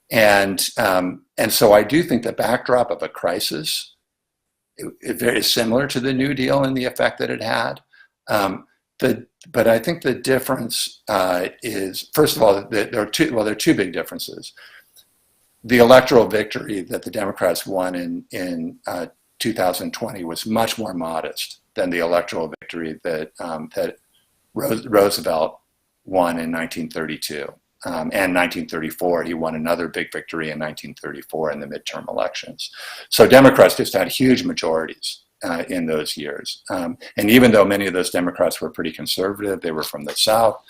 And so I do think the backdrop of a crisis is very similar to the New Deal in the effect that it had. But I think the difference is, first of all, there are two big differences. The electoral victory that the Democrats won in 2020 was much more modest than the electoral victory that Roosevelt won in 1932. And 1934, he won another big victory in 1934 in the midterm elections. So Democrats just had huge majorities in those years. And even though many of those Democrats were pretty conservative, they were from the South,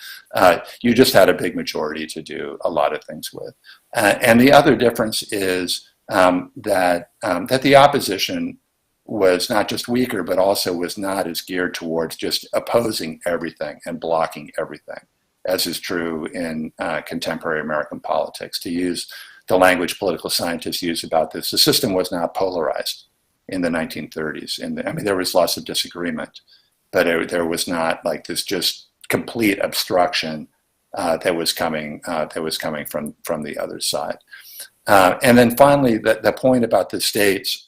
you just had a big majority to do a lot of things with. And the other difference is that the opposition was not just weaker, but also was not as geared towards just opposing everything and blocking everything, as is true in contemporary American politics. To use the language political scientists use about this, the system was not polarized in the 1930s. I mean, there was lots of disagreement, but there was not like this just complete obstruction that was coming from the other side. And then finally, the point about the states,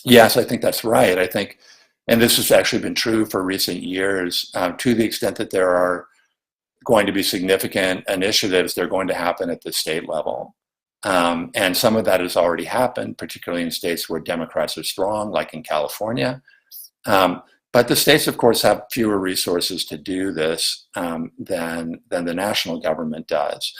yes, I think that's right. I think, and this has actually been true for recent years, to the extent that there are going to be significant initiatives, they're going to happen at the state level. And some of that has already happened, particularly in states where Democrats are strong, like in California. But the states, of course, have fewer resources to do this than the national government does.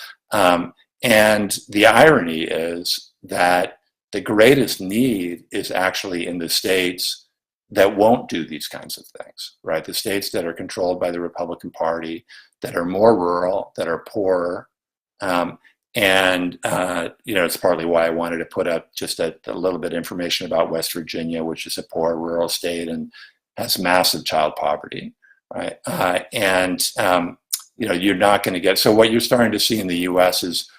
And the irony is that the greatest need is actually in the states that won't do these kinds of things, right? The states that are controlled by the Republican Party, that are more rural, that are poorer. It's partly why I wanted to put up just a little bit of information about West Virginia, which is a poor rural state and has massive child poverty, right? You're not going to get, so what you're starting to see in the US is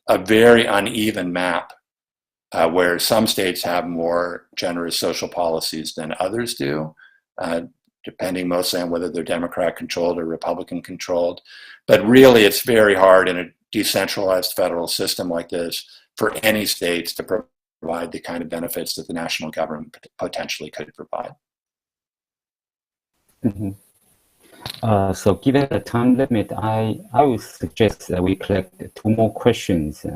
a very uneven map where some states have more generous social policies than others do, depending mostly on whether they're Democrat controlled or Republican controlled. But really, it's very hard in a decentralized federal system like this for any states to provide the kind of benefits that the national government potentially could provide. Mm-hmm. So given the time limit, I would suggest that we collect 2 more questions.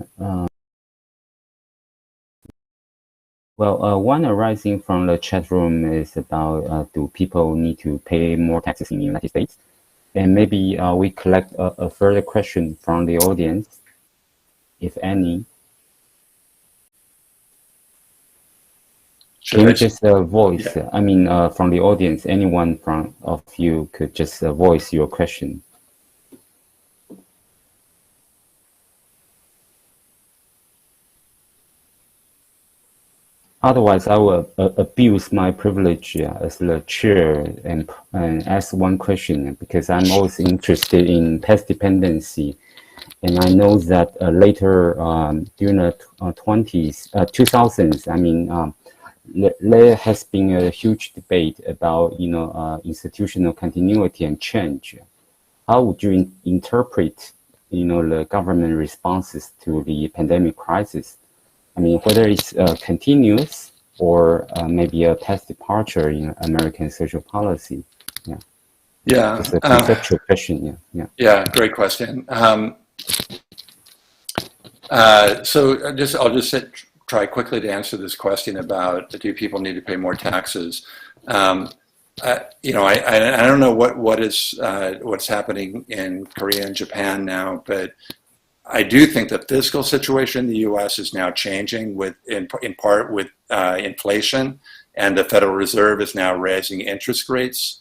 One arising from the chat room is about do people need to pay more taxes in the United States? And maybe we collect a further question from the audience, if any. Can you just voice? Yeah. I mean, from the audience, anyone of you could just voice your question. Otherwise, I will abuse my privilege as the chair and ask one question, because I'm also interested in past dependency. And I know that later during the 2000s, I mean, there has been a huge debate about, institutional continuity and change. How would you interpret, the government responses to the pandemic crisis? I mean, whether it's continuous or maybe a past departure in American social policy. Yeah. Yeah. It's a conceptual question. Yeah. Yeah. Great question. So I'll just try quickly to answer this question about, do people need to pay more taxes? I don't know what's happening in Korea and Japan now, but I do think the fiscal situation in the U.S. is now changing in part with inflation, and the Federal Reserve is now raising interest rates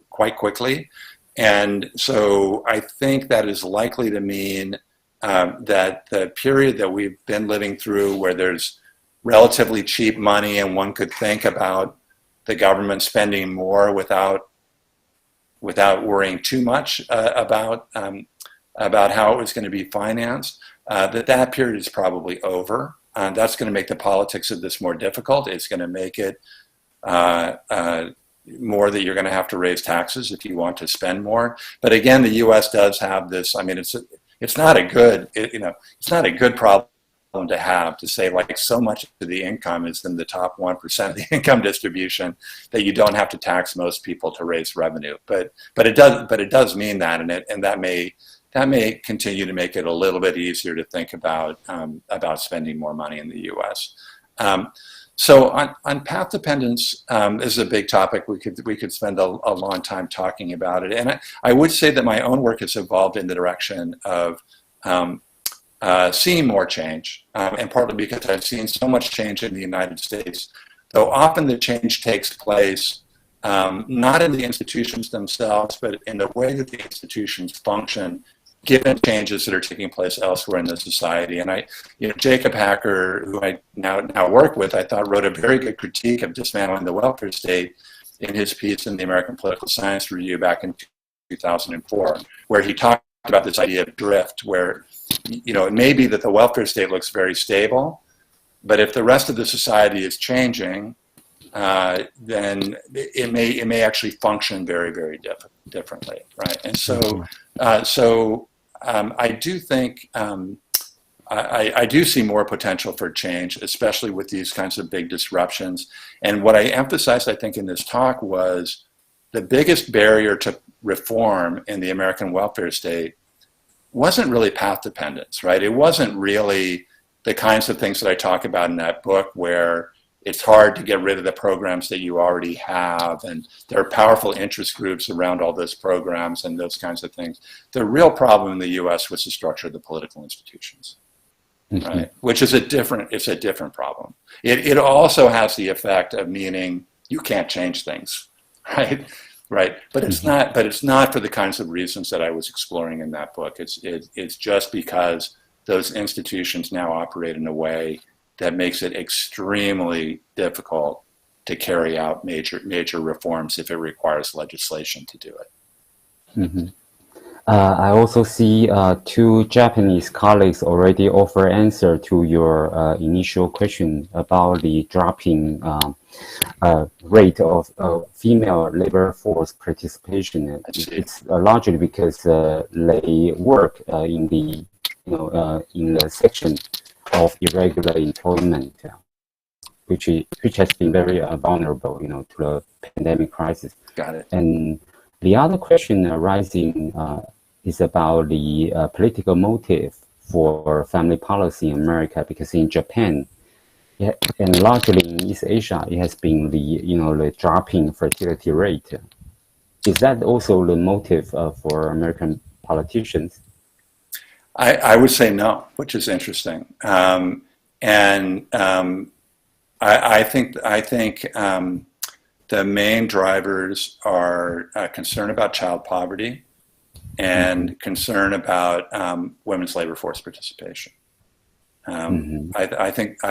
quite quickly. And so I think that is likely to mean that the period that we've been living through, where there's relatively cheap money and one could think about the government spending more without worrying too much about how it was going to be financed, that period is probably over. That's going to make the politics of this more difficult. It's going to make it more that you're going to have to raise taxes if you want to spend more. But again, the U.S. does have this. I mean, it's not a good problem to have, to say like so much of the income is in the top 1% of the income distribution that you don't have to tax most people to raise revenue. But it does mean that, and that may continue to make it a little bit easier to think about spending more money in the U.S. So on path dependence, this is a big topic. We could spend a long time talking about it. And I would say that my own work has evolved in the direction of seeing more change, and partly because I've seen so much change in the United States, though often the change takes place not in the institutions themselves, but in the way that the institutions function, given changes that are taking place elsewhere in the society. And Jacob Hacker, who I now work with, I thought wrote a very good critique of dismantling the welfare state in his piece in the American Political Science Review back in 2004, where he talked about this idea of drift, where it may be that the welfare state looks very stable, but if the rest of the society is changing, then it may actually function very, very differently, right? And so I do think I do see more potential for change, especially with these kinds of big disruptions. And what I emphasized, I think, in this talk was the biggest barrier to reform in the American welfare state wasn't really path dependence, right? It wasn't really the kinds of things that I talk about in that book, where it's hard to get rid of the programs that you already have, and there are powerful interest groups around all those programs and those kinds of things. The real problem in the U.S. was the structure of the political institutions, right? Which is a different problem. It also has the effect of meaning you can't change things, right? Right, but it's not. But it's not for the kinds of reasons that I was exploring in that book. It's just because those institutions now operate in a way that makes it extremely difficult to carry out major reforms if it requires legislation to do it. I also see two Japanese colleagues already offer answer to your initial question about the dropping rate of female labor force participation. It's largely because they work in the section of irregular employment, which has been very vulnerable, to the pandemic crisis. Got it. And the other question arising is about the political motive for family policy in America, because in Japan, and largely in East Asia, it has been the dropping fertility rate. Is that also the motive for American politicians? I would say no, which is interesting. I think the main drivers are concern about child poverty and concern about women's labor force participation. I think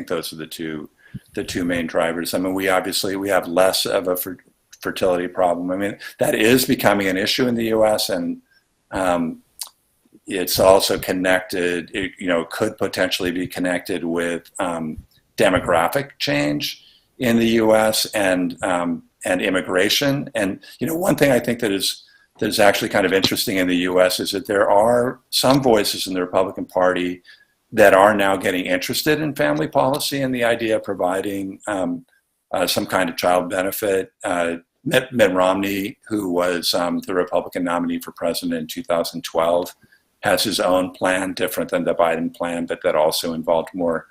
those are the two the two main drivers. I mean, we have less of a fertility problem. I mean, that is becoming an issue in the U.S. and it's also connected. Could potentially be connected with demographic change in the U.S. and immigration. And one thing I think that is actually kind of interesting in the U.S. is that there are some voices in the Republican Party that are now getting interested in family policy and the idea of providing some kind of child benefit. Mitt Romney, who was the Republican nominee for president in 2012, has his own plan, different than the Biden plan, but that also involved more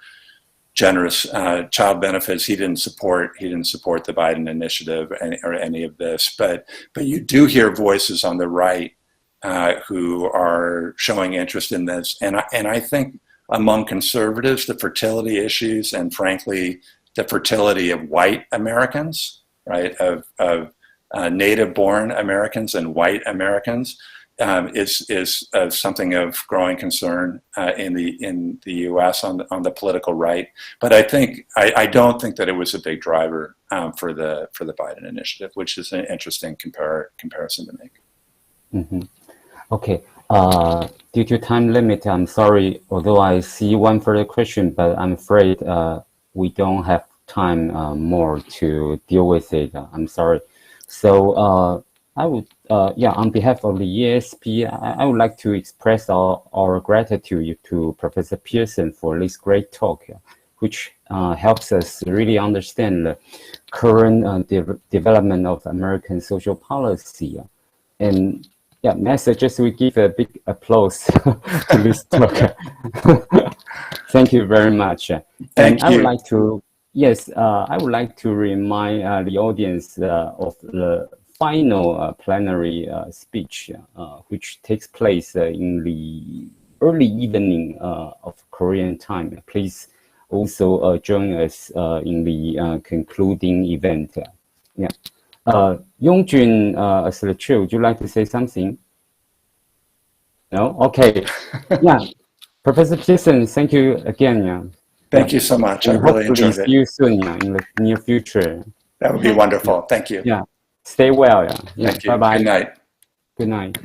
generous child benefits. He didn't support the Biden initiative or any of this, but you do hear voices on the right who are showing interest in this, and I think among conservatives, the fertility issues and frankly the fertility of white Americans, right, of native-born Americans and white Americans, is something of growing concern in the U.S. on the political right. But I don't think that it was a big driver for the Biden initiative, which is an interesting comparison to make. Mm-hmm. Okay. Due to time limit, I'm sorry. Although I see one further question, but I'm afraid we don't have time more to deal with it. I'm sorry. So I would, on behalf of the EASP, I would like to express our gratitude to Professor Pearson for this great talk, which helps us really understand the current development of American social policy. And may I suggest we give a big applause to this talk. Thank you very much. Thank you. I would like to, I would like to remind the audience of the final plenary speech, which takes place in the early evening of Korean time. Please also join us in the concluding event. Yongjun, as the chair, would you like to say something? No? Okay. Professor Pearson, thank you again. Thank you so much. I really enjoyed it. See you soon in the near future. That would be wonderful. Thank you. Stay well. Thank you. Bye-bye. Good night. Good night.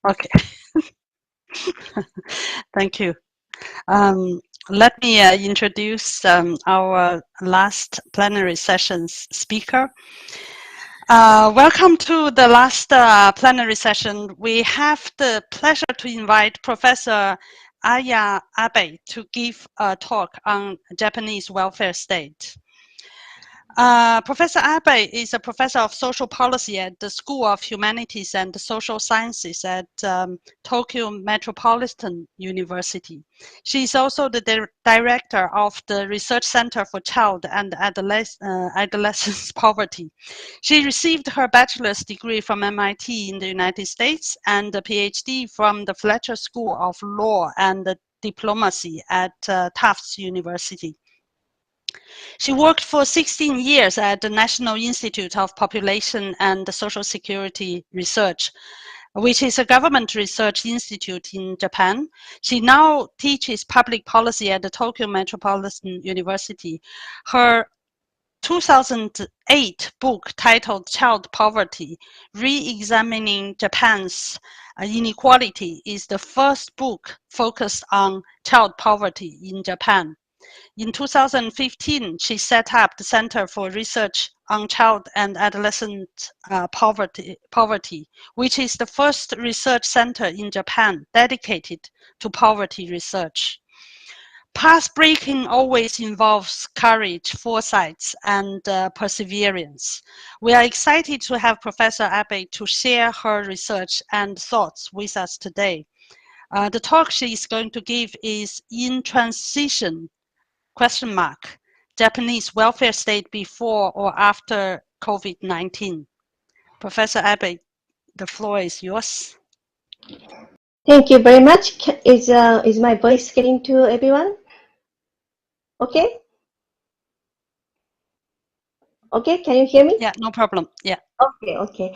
Okay. Thank you. Let me introduce our last plenary session's speaker. Welcome to the last plenary session. We have the pleasure to invite Professor Aya Abe to give a talk on Japanese welfare state. Professor Abe is a professor of social policy at the School of Humanities and Social Sciences at Tokyo Metropolitan University. She is also the director of the Research Center for Child and Adolescent Poverty. She received her bachelor's degree from MIT in the United States and a PhD from the Fletcher School of Law and Diplomacy at Tufts University. She worked for 16 years at the National Institute of Population and Social Security Research, which is a government research institute in Japan. She now teaches public policy at the Tokyo Metropolitan University. Her 2008 book titled Child Poverty, Re-examining Japan's Inequality is the first book focused on child poverty in Japan. In 2015, she set up the Center for Research on Child and Adolescent Poverty, which is the first research center in Japan dedicated to poverty research. Path breaking always involves courage, foresight, and perseverance. We are excited to have Professor Abe to share her research and thoughts with us today. The talk she is going to give is In Transition, ? Japanese welfare state before or after COVID-19. Professor Abe, the floor is yours. Thank you very much. Is my voice getting to everyone? Okay. Okay, can you hear me? Yeah, no problem. Yeah. Okay.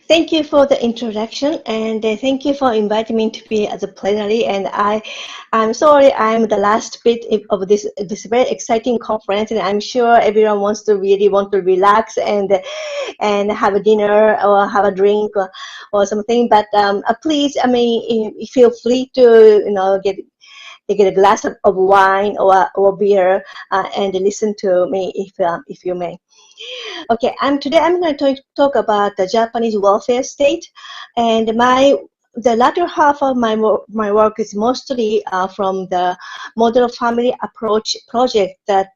Thank you for the introduction, and thank you for inviting me to be at the plenary. And I'm sorry I'm the last bit of this very exciting conference, and I'm sure everyone really want to relax and have a dinner or have a drink or something. But please, feel free to get a glass of wine or beer and listen to me if you may. Okay, today I'm going to talk about the Japanese welfare state, and the latter half of my work is mostly from the model family approach project that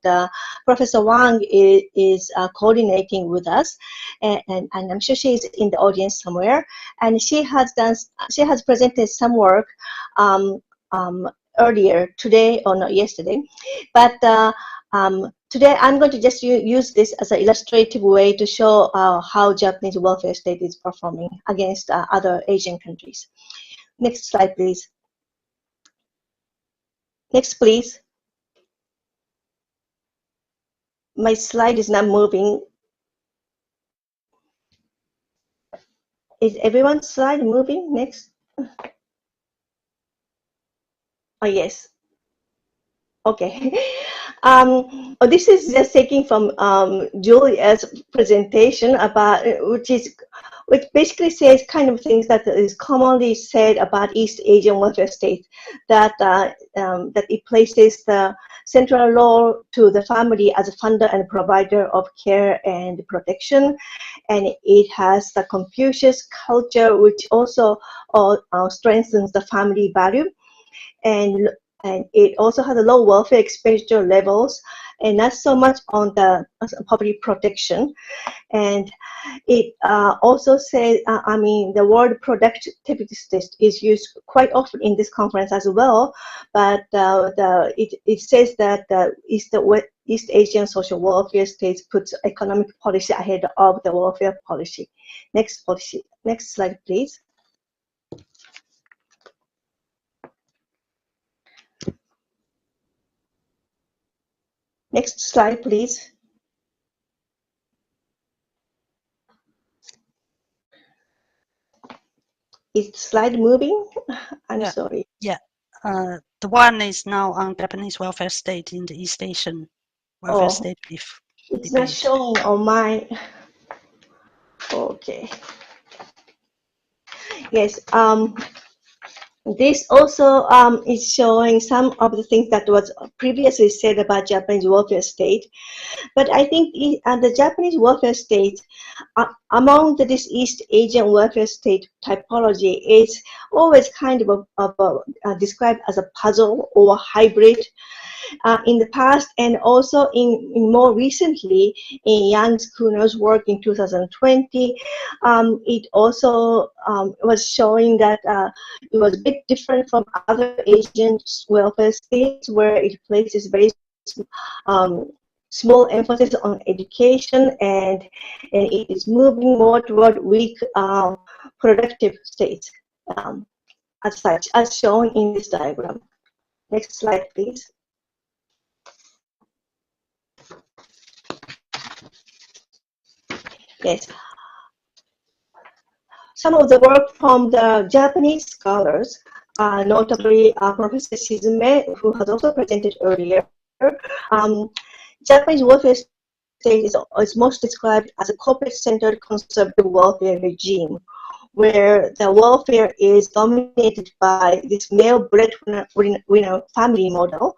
Professor Wang is coordinating with us, and I'm sure she's in the audience somewhere, and she has presented some work earlier today or not yesterday, but today I'm going to just use this as an illustrative way to show how Japanese welfare state is performing against other Asian countries. Next slide, please. Next, please. My slide is not moving. Is everyone's slide moving? Next. Oh, yes. Okay. This is just taking from Julia's presentation about which basically says kind of things that is commonly said about East Asian welfare state, that that it places the central role to the family as a funder and provider of care and protection, and it has the Confucius culture, which also strengthens the family value, and it also has a low welfare expenditure levels and not so much on the poverty protection. And it also says, the word productivist is used quite often in this conference as well, but it says that East Asian social welfare states puts economic policy ahead of the welfare policy. Next slide, please. Next slide, please. Is the slide moving? I'm sorry. Yeah. The one is now on Japanese welfare state in the East Asian welfare state beef. It's not showing on my. Okay. Yes. This also is showing some of the things that was previously said about Japanese welfare state. But I think the Japanese welfare state, among this East Asian welfare state typology, is always kind of described as a puzzle or hybrid. In the past, and also in more recently in Yang Schooner's work in 2020, it also was showing that it was a bit different from other Asian welfare states, where it places very small emphasis on education, and it is moving more toward weak productive states, as such, as shown in this diagram. Next slide, please. Yes. Some of the work from the Japanese scholars, notably Professor Shizume, who has also presented earlier, Japanese welfare state is most described as a corporate-centered conservative welfare regime, where the welfare is dominated by this male breadwinner family model,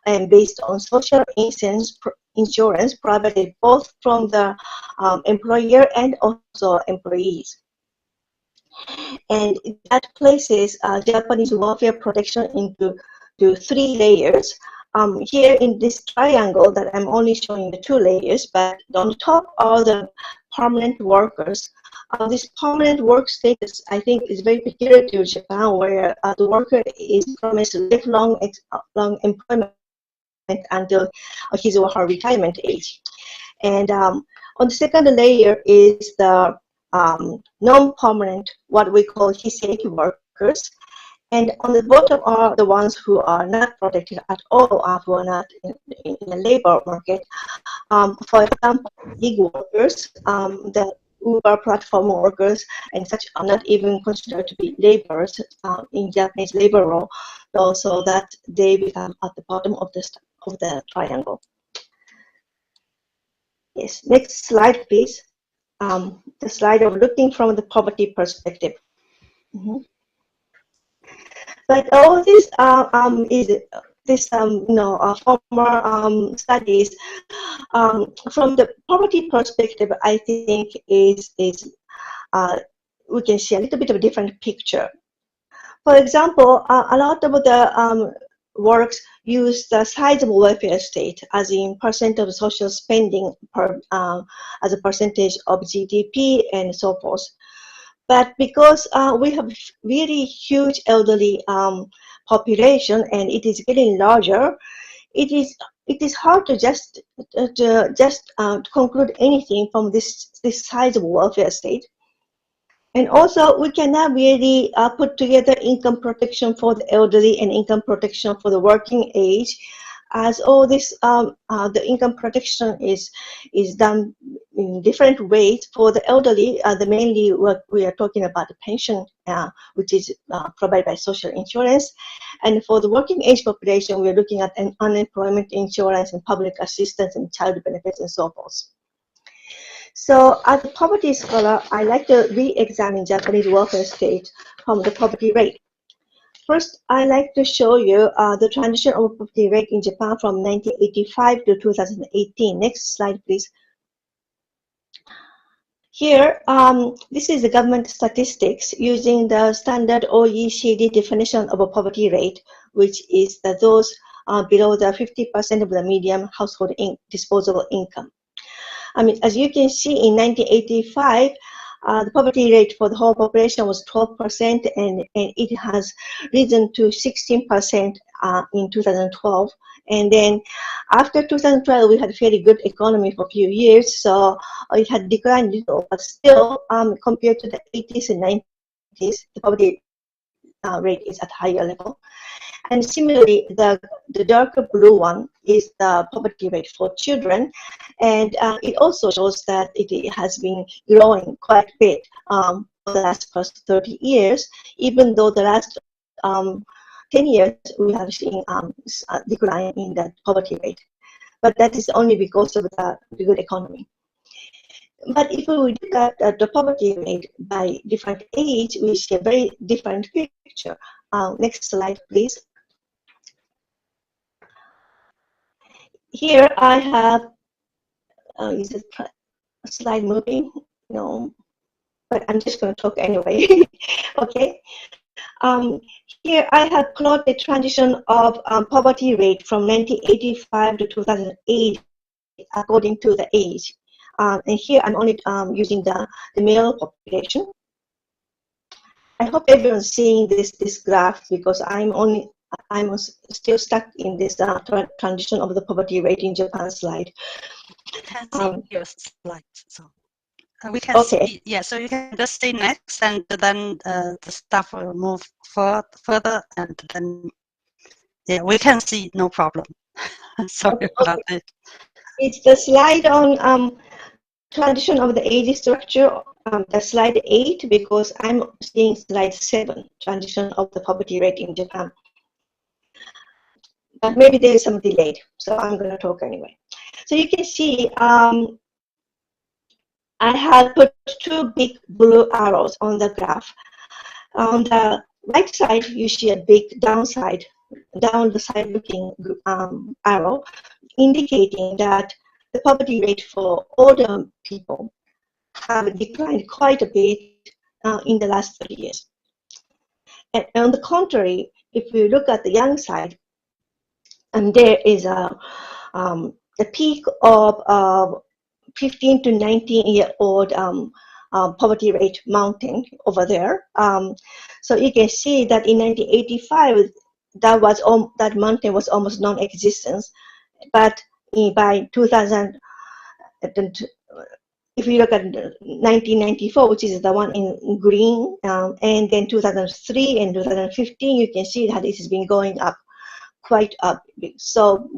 and based on social insurance provided both from the employer and also employees. And that places Japanese welfare protection into three layers. Here in this triangle that I'm only showing the two layers, but on top are the permanent workers. This permanent work status, I think, is very peculiar to Japan, where the worker is promised lifelong employment until his or her retirement age. And on the second layer is the non-permanent, what we call hiseki workers. And on the bottom are the ones who are not protected at all, who are not in the labor market. For example, gig workers, the Uber platform workers, and such are not even considered to be laborers in Japanese labor law, so that they become at the bottom of the triangle. Yes, next slide, please. The slide of looking from the poverty perspective. But all this former studies from the poverty perspective, I think is we can see a little bit of a different picture. For example, a lot of the works use the size of welfare state, as in percent of social spending as a percentage of GDP and so forth. But because we have really huge elderly population and it is getting larger, it is hard to just conclude anything from this size of welfare state. And also, we cannot really put together income protection for the elderly and income protection for the working age, as all this the income protection is done in different ways. For the elderly, mainly what we are talking about the pension, which is provided by social insurance, and for the working age population, we are looking at an unemployment insurance and public assistance and child benefits and so forth. So, as a poverty scholar, I like to re-examine Japanese welfare state from the poverty rate. First, I like to show you the transition of poverty rate in Japan from 1985 to 2018. Next slide, please. Here, this is the government statistics using the standard OECD definition of a poverty rate, which is those below the 50% of the median household disposable income. I mean, as you can see, in 1985, the poverty rate for the whole population was 12%, and it has risen to 16% in 2012. And then after 2012, we had a fairly good economy for a few years, so it had declined a little, but still, compared to the 80s and 90s, the poverty rate is at a higher level. And similarly, the darker blue one is the poverty rate for children, and it also shows that it has been growing quite a bit for the last first 30 years, even though the last 10 years we have seen a decline in the poverty rate. But that is only because of the good economy. But if we look at the poverty rate by different age, we see a very different picture. Next slide, please. Here I have, is the slide moving? No, but I'm just going to talk anyway. Okay. Here I have plotted the transition of poverty rate from 1985 to 2008 according to the age. And here I'm only using the male population. I hope everyone's seeing this graph because I'm still stuck in this transition of the poverty rate in Japan slide. I can see your slides, so we can see. Yeah, so you can just stay next, and then the stuff will move further, and then yeah, we can see, no problem. Sorry about it. It's the slide on transition of the age structure, the slide 8, because I'm seeing slide 7, transition of the poverty rate in Japan. But maybe there is some delayed, so I'm going to talk anyway. So you can see I have put 2 big blue arrows on the graph. On the right side, you see a big down the side looking arrow, indicating that the poverty rate for older people have declined quite a bit in the last 30 years. And on the contrary, if we look at the young side, there is a peak of 15 to 19-year-old poverty rate mounting over there. So you can see that in 1985, that mountain was almost non-existent. But by 2000, if you look at 1994, which is the one in green, and then 2003 and 2015, you can see that this has been going up quite up. So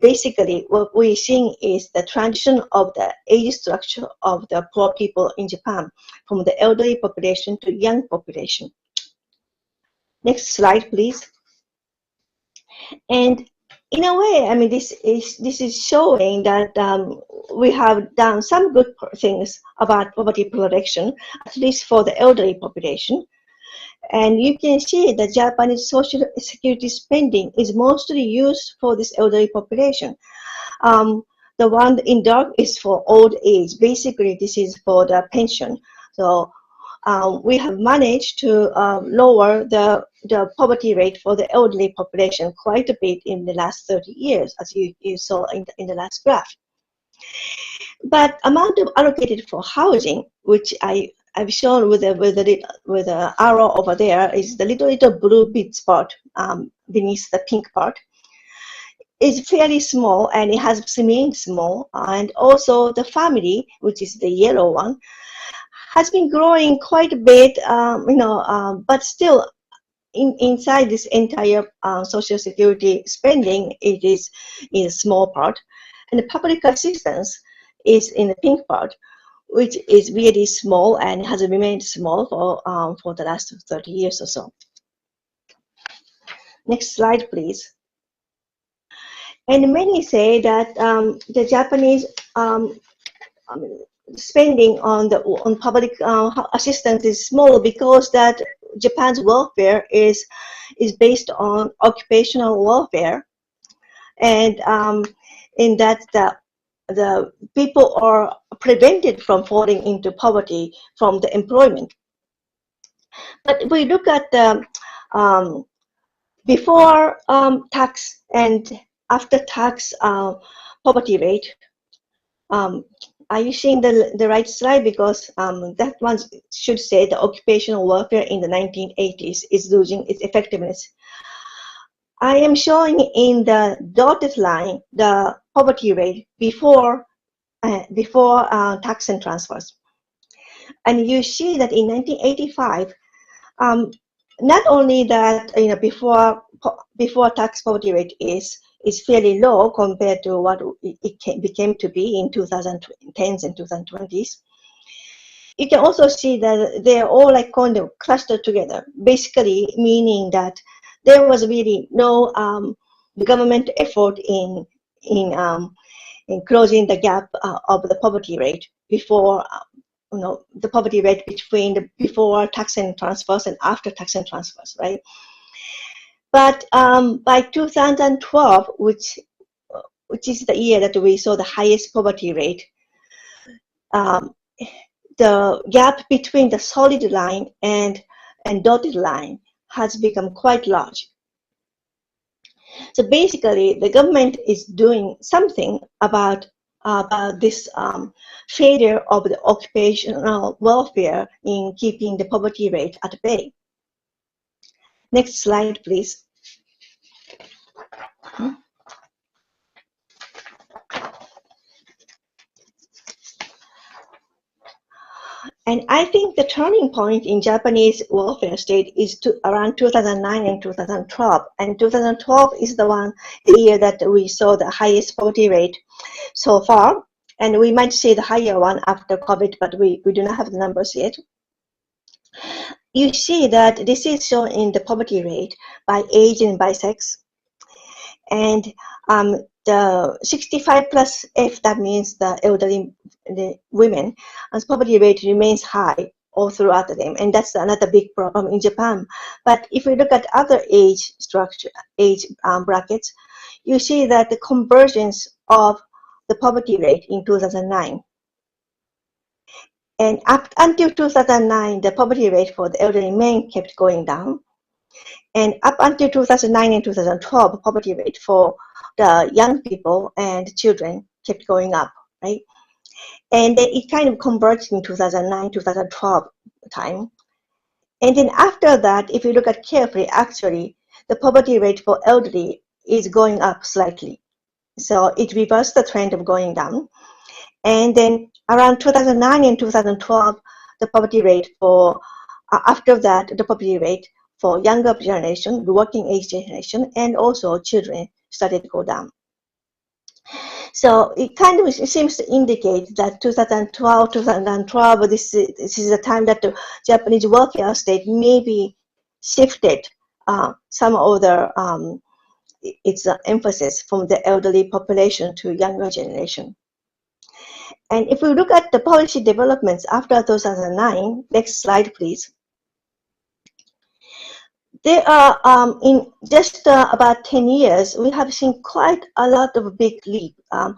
basically, what we're seeing is the transition of the age structure of the poor people in Japan from the elderly population to young population. Next slide, please. And in a way, I mean, this is showing that we have done some good things about poverty protection, at least for the elderly population. And you can see that Japanese social security spending is mostly used for this elderly population. The one in dark is for old age. Basically, this is for the pension. So we have managed to lower the poverty rate for the elderly population quite a bit in the last 30 years, as you saw in the last graph. But amount of allocated for housing, which I've shown with the arrow over there, is the little blue bit spot beneath the pink part. Is fairly small, and it has remained small. And also the family, which is the yellow one, has been growing quite a bit, but still inside this entire social security spending, it is in a small part. And the public assistance is in the pink part, which is really small and has remained small for the last 30 years or so. Next slide, please. And many say that the Japanese spending on public assistance is small because that Japan's welfare is based on occupational welfare, and in that the people are prevented from falling into poverty from the employment. But if we look at the before tax and after tax poverty rate, are you seeing the right slide? Because that one should say the occupational welfare in the 1980s is losing its effectiveness. I am showing in the dotted line the poverty rate before tax and transfers. And you see that in 1985, not only that before tax poverty rate is fairly low compared to what it became to be in 2010s and 2020s. You can also see that they're all like kind of clustered together, basically meaning that there was really no government effort in in closing the gap of the poverty rate before, the poverty rate between the before tax and transfers and after tax and transfers, right? But by 2012, which is the year that we saw the highest poverty rate, the gap between the solid line and dotted line has become quite large. So basically, the government is doing something about this failure of the occupational welfare in keeping the poverty rate at bay. Next slide, please. And I think the turning point in Japanese welfare state is around 2009 and 2012. And 2012 is the year that we saw the highest poverty rate so far. And we might see the higher one after COVID, but we do not have the numbers yet. You see that this is shown in the poverty rate by age and by sex. And the 65 plus F, that means the elderly, the women, as poverty rate remains high all throughout them, and that's another big problem in Japan. But if we look at other age brackets, you see that the convergence of the poverty rate in 2009. And up until 2009, the poverty rate for the elderly men kept going down. And up until 2009 and 2012, poverty rate for the young people and children kept going up, right? And then it kind of converged in 2009, 2012 time. And then after that, if you look at carefully, actually, the poverty rate for elderly is going up slightly. So it reversed the trend of going down. And then around 2009 and 2012, the poverty rate for, after that, the poverty rate for younger generation, the working age generation, and also children started to go down. So it kind of seems to indicate that 2012, this is a time that the Japanese welfare state maybe shifted some of the its emphasis from the elderly population to younger generation. And if we look at the policy developments after 2009, next slide, please. There are, in just about 10 years, we have seen quite a lot of big leap. I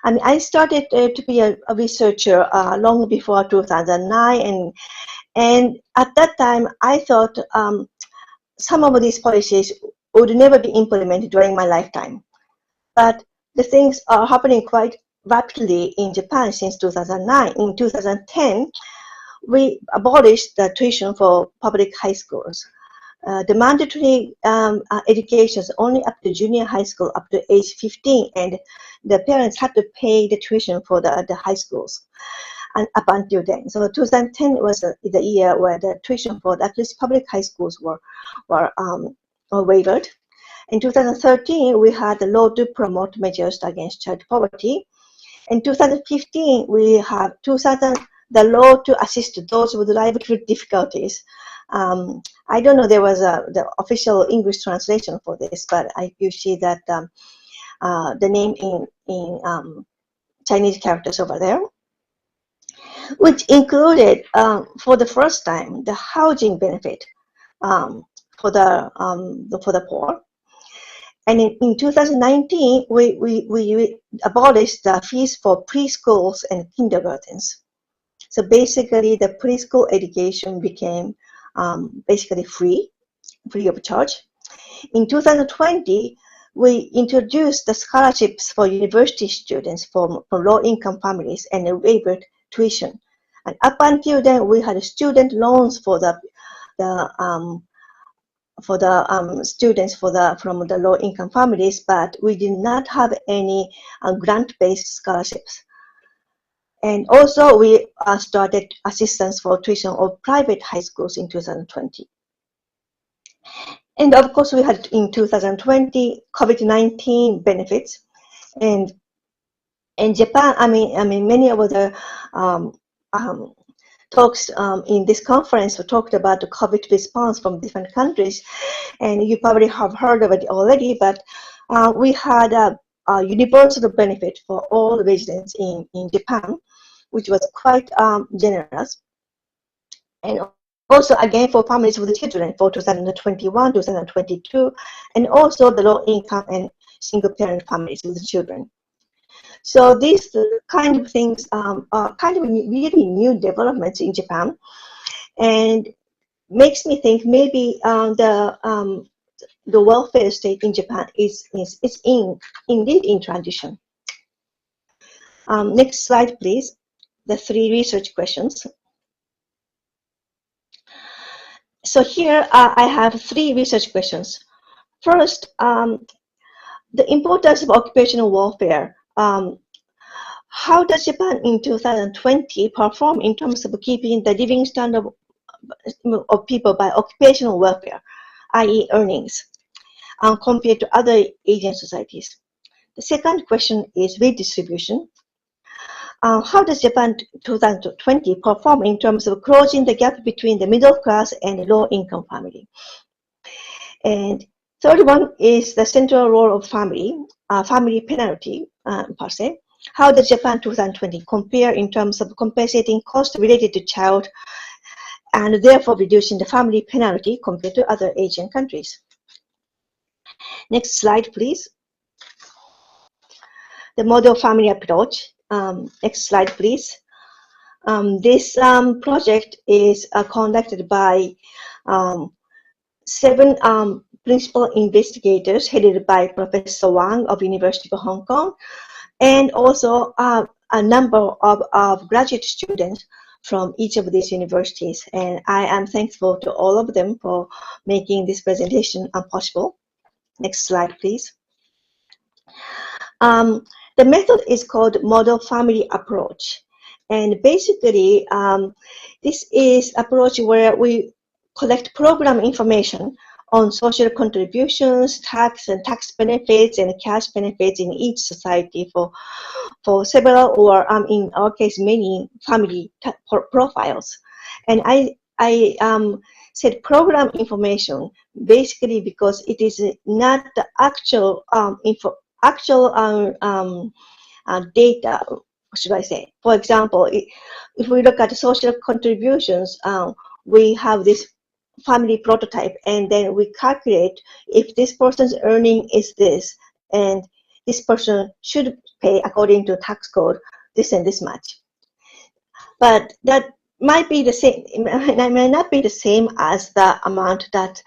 mean, I started to be a researcher long before 2009, and at that time, I thought some of these policies would never be implemented during my lifetime. But the things are happening quite rapidly in Japan since 2009. In 2010, we abolished the tuition for public high schools. The mandatory education is only up to junior high school, up to age 15, and the parents had to pay the tuition for the high schools, and up until then. So 2010 was the year where the tuition for at least public high schools were waived. In 2013, we had the law to promote measures against child poverty. In 2015, we have the law to assist those with livelihood difficulties. I don't know, there was the official English translation for this, but you see that the name in Chinese characters over there, which included for the first time the housing benefit for the poor. And in 2019, we abolished the fees for preschools and kindergartens. So basically, the preschool education became basically free of charge. In 2020, we introduced the scholarships for university students from low-income families and waived tuition. And up until then, we had student loans for the students from the low-income families, but we did not have any grant-based scholarships. And also, we started assistance for tuition of private high schools in 2020. And of course, we had in 2020 COVID-19 benefits, and in Japan, I mean, many of the talks in this conference talked about the COVID response from different countries, and you probably have heard of it already. But we had universal benefit for all residents in Japan, which was quite generous. And also, again, for families with children for 2021, 2022, and also the low-income and single-parent families with children. So these kind of things are kind of really new developments in Japan, and makes me think maybe the welfare state in Japan is indeed in transition. Next slide, please. The 3 research questions. So here I have 3 research questions. First, the importance of occupational welfare. How does Japan in 2020 perform in terms of keeping the living standard of people by occupational welfare, i.e. earnings, compared to other Asian societies? The second question is redistribution. How does Japan 2020 perform in terms of closing the gap between the middle class and low-income family? And third one is the central role of family penalty per se. How does Japan 2020 compare in terms of compensating costs related to child and therefore reducing the family penalty compared to other Asian countries? Next slide, please. The model family approach. Next slide, please. This project is conducted by 7 principal investigators headed by Professor Wang of University of Hong Kong, and also a number of graduate students from each of these universities. And I am thankful to all of them for making this presentation possible. Next slide, please. The method is called model family approach. And basically, this is approach where we collect program information on social contributions, tax and tax benefits, and cash benefits in each society for several, or in our case, many family profiles. And I said program information basically because it is not the actual data, should I say. For example, if we look at social contributions, we have this family prototype, and then we calculate if this person's earning is this, and this person should pay according to tax code this and this much. But that might be the same, it may not be the same as the amount that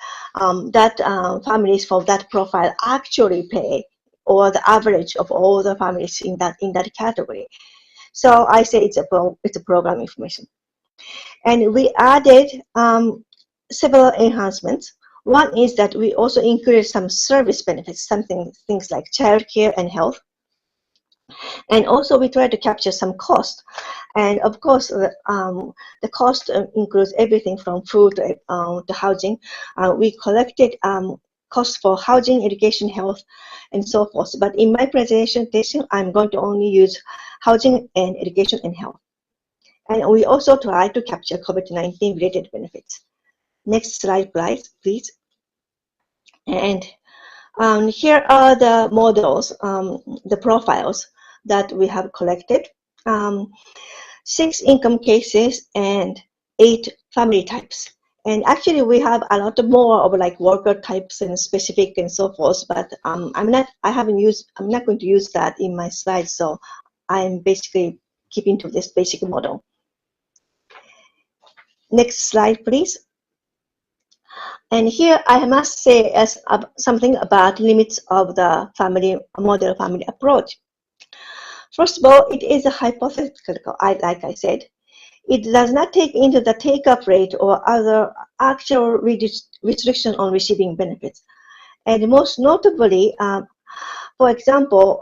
families for that profile actually pay, or the average of all the families in that category. So I say it's a program information. And we added several enhancements. One is that we also included some service benefits, things like childcare and health. And also we try to capture some cost. And of course, the cost includes everything from food to housing. We collected costs for housing, education, health, and so forth. But in my presentation, I'm going to only use housing and education and health. And we also try to capture COVID-19 related benefits. Next slide, please. And here are the models, the profiles that we have collected. 6 income cases and 8 family types. And actually, we have a lot more of like worker types and specific and so forth. But I'm not going to use that in my slides. So I'm basically keeping to this basic model. Next slide, please. And here I must say something about limits of the model family approach. First of all, it is a hypothetical, like I said. It does not take into the take-up rate or other actual restriction on receiving benefits. And most notably, for example,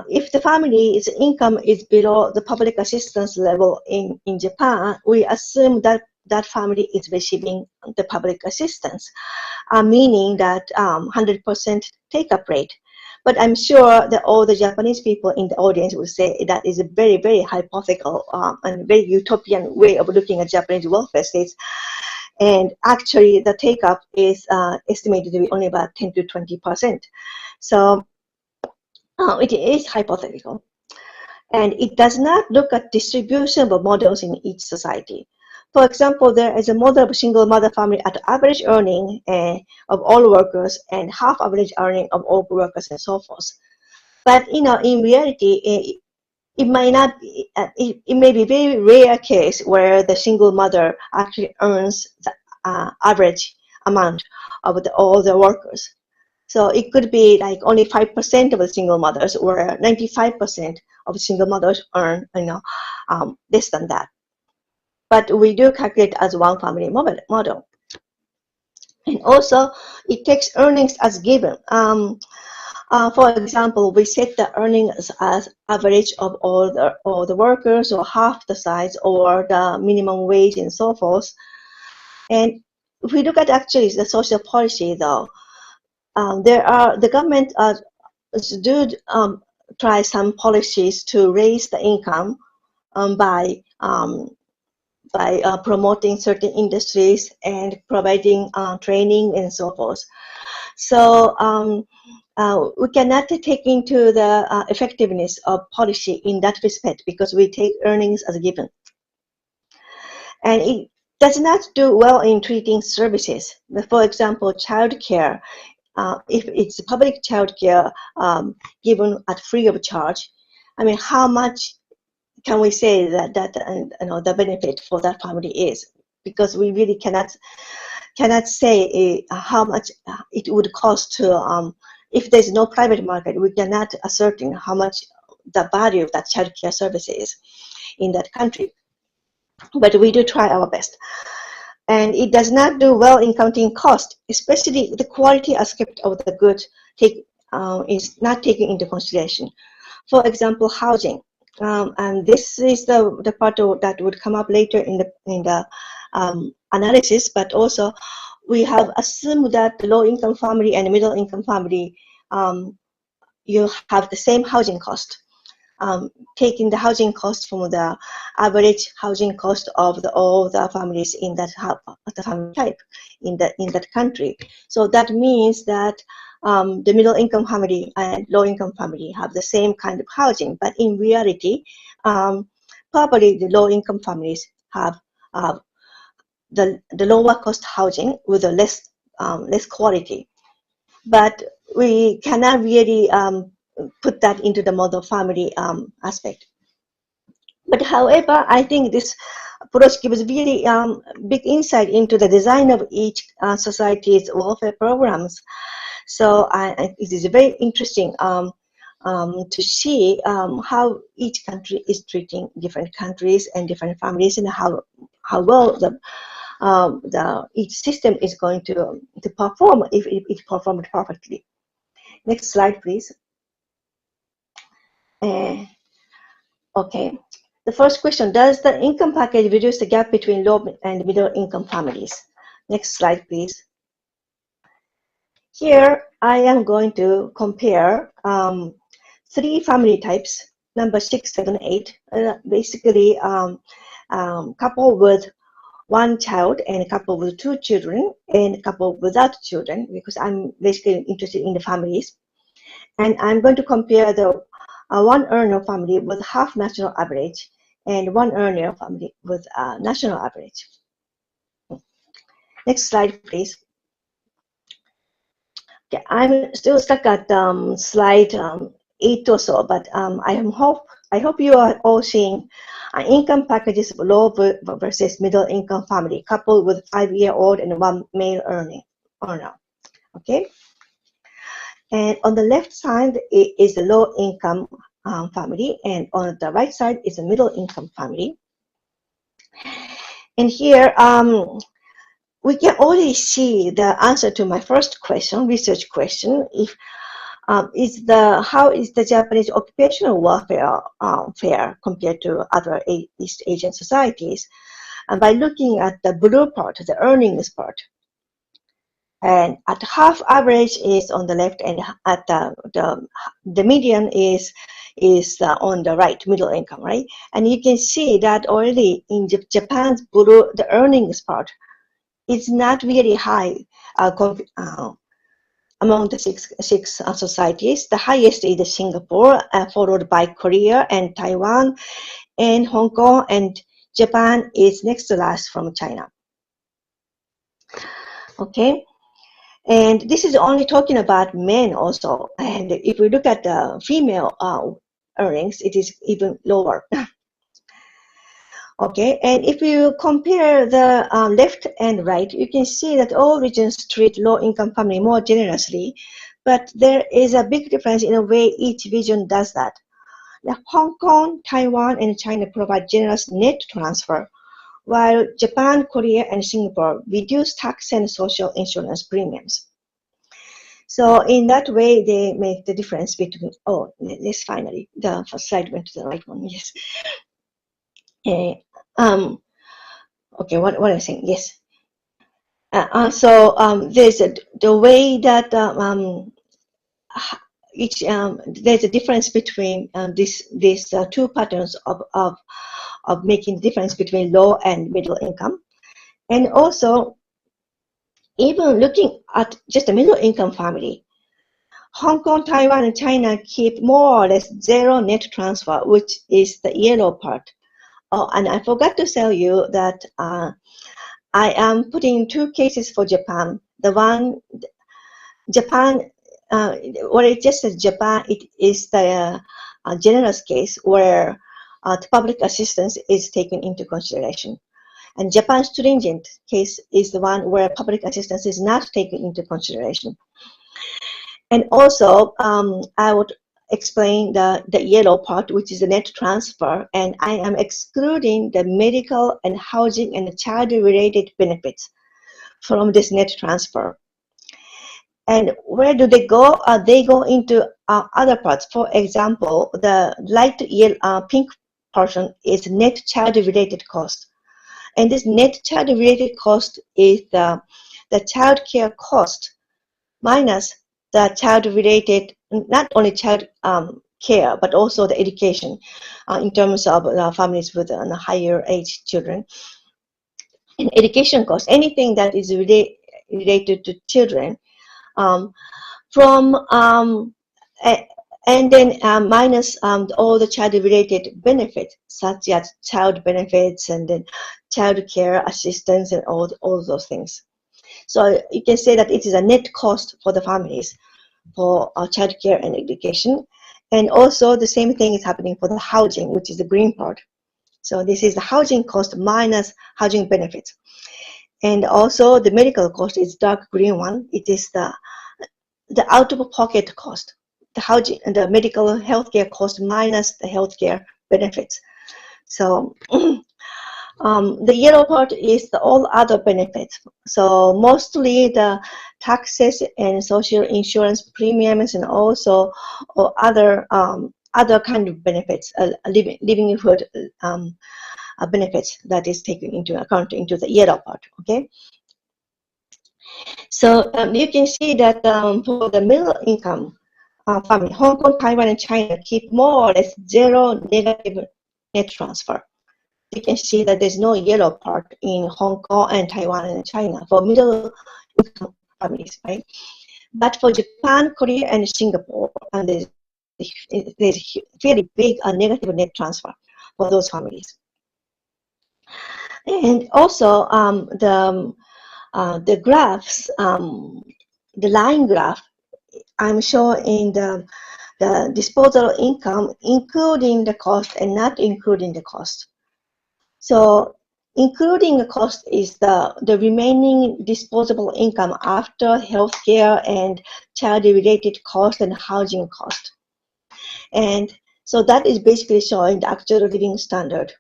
if the family's income is below the public assistance level in Japan, we assume that that family is receiving the public assistance, meaning that 100% take-up rate. But I'm sure that all the Japanese people in the audience will say that is a very, very hypothetical and very utopian way of looking at Japanese welfare states. And actually, the take-up is estimated to be only about 10 to 20%. So It is hypothetical, and it does not look at distribution of models in each society. For example, there is a model of single mother family at average earning of all workers and half average earning of all workers and so forth. But in reality, it might not be, it may be very rare case where the single mother actually earns the average amount of all the workers. So it could be like only 5% of the single mothers, or 95% of single mothers earn less than that. But we do calculate as one family model. And also, it takes earnings as given. For example, we set the earnings as average of all the workers, or half the size, or the minimum wage, and so forth. And if we look at actually the social policy, though, the government do try some policies to raise the income by promoting certain industries and providing training and so forth. So we cannot take into the effectiveness of policy in that respect, because we take earnings as a given. And it does not do well in treating services. For example, childcare. If it's public childcare given at free of charge, I mean, how much can we say that the benefit for that family is? Because we really cannot say how much it would cost to, if there's no private market, we cannot ascertain how much the value of that childcare service is in that country. But we do try our best. And it does not do well in counting cost, especially the quality aspect of the good is not taken into consideration. For example, housing. And this is the part that would come up later in the analysis, but also we have assumed that the low-income family and middle-income family, you have the same housing cost. Taking the housing cost from the average housing cost of all the families in that the family type in that country. So that means that the middle-income family and low-income family have the same kind of housing, but in reality, probably the low-income families have the lower cost housing with a less quality. But we cannot really put that into the model family aspect. But however, I think this approach gives really big insight into the design of each society's welfare programs. So it is very interesting to see how each country is treating different countries and different families, and how well each system is going to perform if it performed perfectly. Next slide, please. Okay. The first question, does the income package reduce the gap between low and middle income families? Next slide, please. Here, I am going to compare 3 family types, number 6, 7, 8, basically couple with 1 child and a couple with 2 children and a couple without children, because I'm basically interested in the families. And I'm going to compare the 1 earner family with half national average and 1 earner family with national average. Next slide, please. Okay, I'm still stuck at slide 8 or so, but I hope you are all seeing income packages of low versus middle income family coupled with 5-year-old and 1 male earner. Okay. And on the left side is the low income family, and on the right side is a middle income family. And here we can already see the answer to my first question, research question, if how is the Japanese occupational welfare fair compared to other East Asian societies? And by looking at the blue part, the earnings part, and at half average is on the left, and at the median is on the right, middle income, right? And you can see that already in Japan's blue, the earnings part is not really high among the six societies. The highest is Singapore, followed by Korea and Taiwan, and Hong Kong, and Japan is next to last from China. Okay, and this is only talking about men also. And if we look at the female earnings, it is even lower. Okay, and if you compare the left and right, you can see that all regions treat low-income family more generously, but there is a big difference in the way each region does that. Now, Hong Kong, Taiwan, and China provide generous net transfer, while Japan, Korea, and Singapore reduce tax and social insurance premiums. So in that way, they make the difference between, oh, yes, finally, the first slide went to the right one, yes. Okay, what am I saying? Yes. There's the way that there's a difference between these two patterns of making the difference between low and middle income, and also even looking at just a middle income family. Hong Kong, Taiwan, and China keep more or less zero net transfer, which is the yellow part. Oh, and I forgot to tell you that I am putting two cases for Japan. The one, Japan, what it just says Japan, it is the generous case where the public assistance is taken into consideration. And Japan's stringent case is the one where public assistance is not taken into consideration. And also, I would explain the yellow part, which is the net transfer, and I am excluding the medical and housing and child-related benefits from this net transfer. And where do they go? They go into other parts. For example, the light yellow, pink portion is net child-related cost. And this net child-related cost is the child care cost minus the child-related, not only child care, but also the education in terms of families with higher age children. And education costs, anything that is related to children, and then minus all the child-related benefits, such as child benefits and then child care assistance and all those things. So you can say that it is a net cost for the families for child care and education. And also the same thing is happening for the housing, which is the green part. So this is the housing cost minus housing benefits. And also the medical cost is dark green one. It is the out-of-pocket cost, the housing and the medical healthcare cost minus the healthcare benefits. So the yellow part is all other benefits. So mostly the taxes and social insurance premiums, and also other kind of benefits, livelihood benefits that is taken into account into the yellow part. Okay. So you can see that for the middle income family, Hong Kong, Taiwan, and China keep more or less zero negative net transfer. You can see that there's no yellow part in Hong Kong and Taiwan and China for middle income families, right? But for Japan, Korea, and Singapore, and there's very big negative net transfer for those families. And also the graphs, the line graph, I'm showing the disposable income, including the cost and not including the cost. So including the cost is the remaining disposable income after healthcare and child-related cost and housing cost. And so that is basically showing the actual living standard.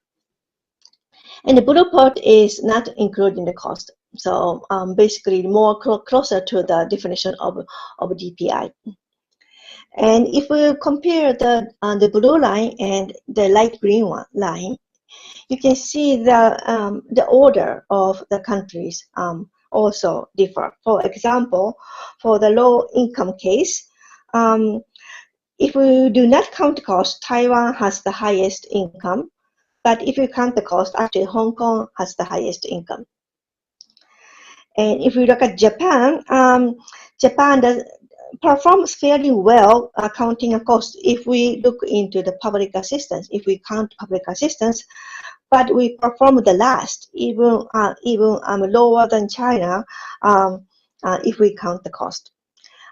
And the blue part is not including the cost. So basically more closer to the definition of DPI. And if we compare the blue line and the light green line, you can see the order of the countries also differ. For example, for the low income case, if we do not count the cost, Taiwan has the highest income. But if you count the cost, actually Hong Kong has the highest income. And if we look at Japan, Japan performs fairly well accounting a cost if we look into the public assistance, if we count public assistance, but we perform the last, even lower than China if we count the cost.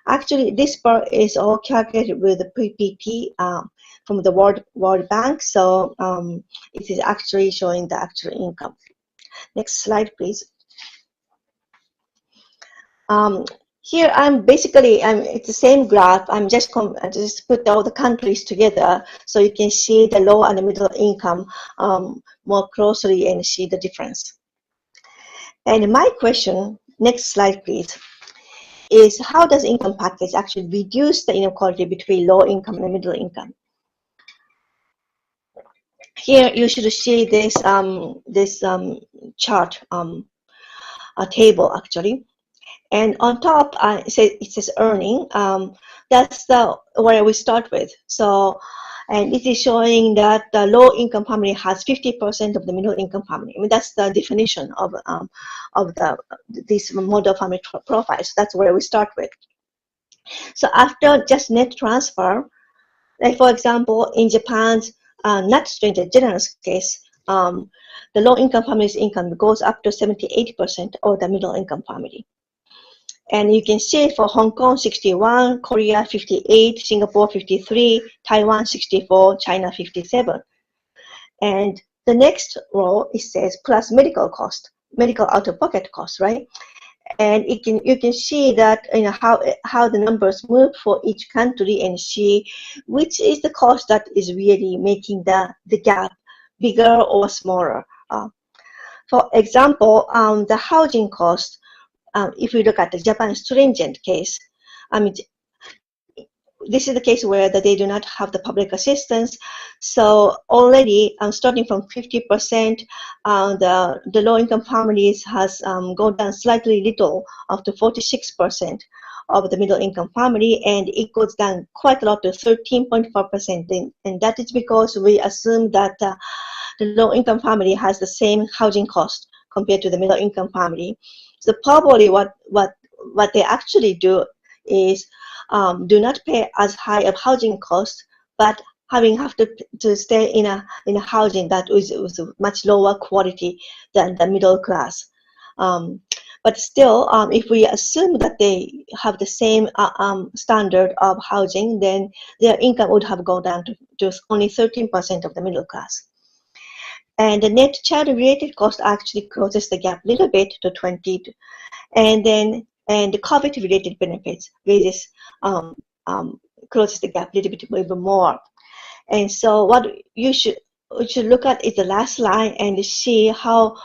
Actually, this part is all calculated with the PPP from the World Bank, so it is actually showing the actual income. Next slide, please. Here it's the same graph. I just put all the countries together so you can see the low and the middle income more closely and see the difference. And my question, next slide please, is how does income package actually reduce the inequality between low income and middle income? Here you should see this chart, a table actually. And on top, it says earning. That's where we start with. So, and it is showing that the low-income family has 50% of the middle-income family. I mean, that's the definition of this model family profile. So that's where we start with. So after just net transfer, like for example, in Japan's not stringent generous case, the low-income family's income goes up to 78% of the middle-income family. And you can see for Hong Kong 61, Korea 58, Singapore 53, Taiwan 64, China 57. And the next row, it says plus medical cost, medical out-of-pocket cost, right? And you can see that how the numbers move for each country and see which is the cost that is really making the gap bigger or smaller. For example, the housing cost. If we look at the Japan stringent case, I mean, this is the case where they do not have the public assistance. So already, starting from 50%, the low-income families has gone down slightly little up to 46% of the middle-income family, and it goes down quite a lot to 13.4%. And that is because we assume that the low-income family has the same housing cost compared to the middle-income family. So probably what they actually do is do not pay as high of housing cost, but have to stay in a housing that is much lower quality than the middle class. But still, if we assume that they have the same standard of housing, then their income would have gone down to only 13% of the middle class. And the net child-related cost actually closes the gap a little bit to 20, and the COVID-related benefits raises closes the gap a little bit even more. And so what you should look at is the last line and see how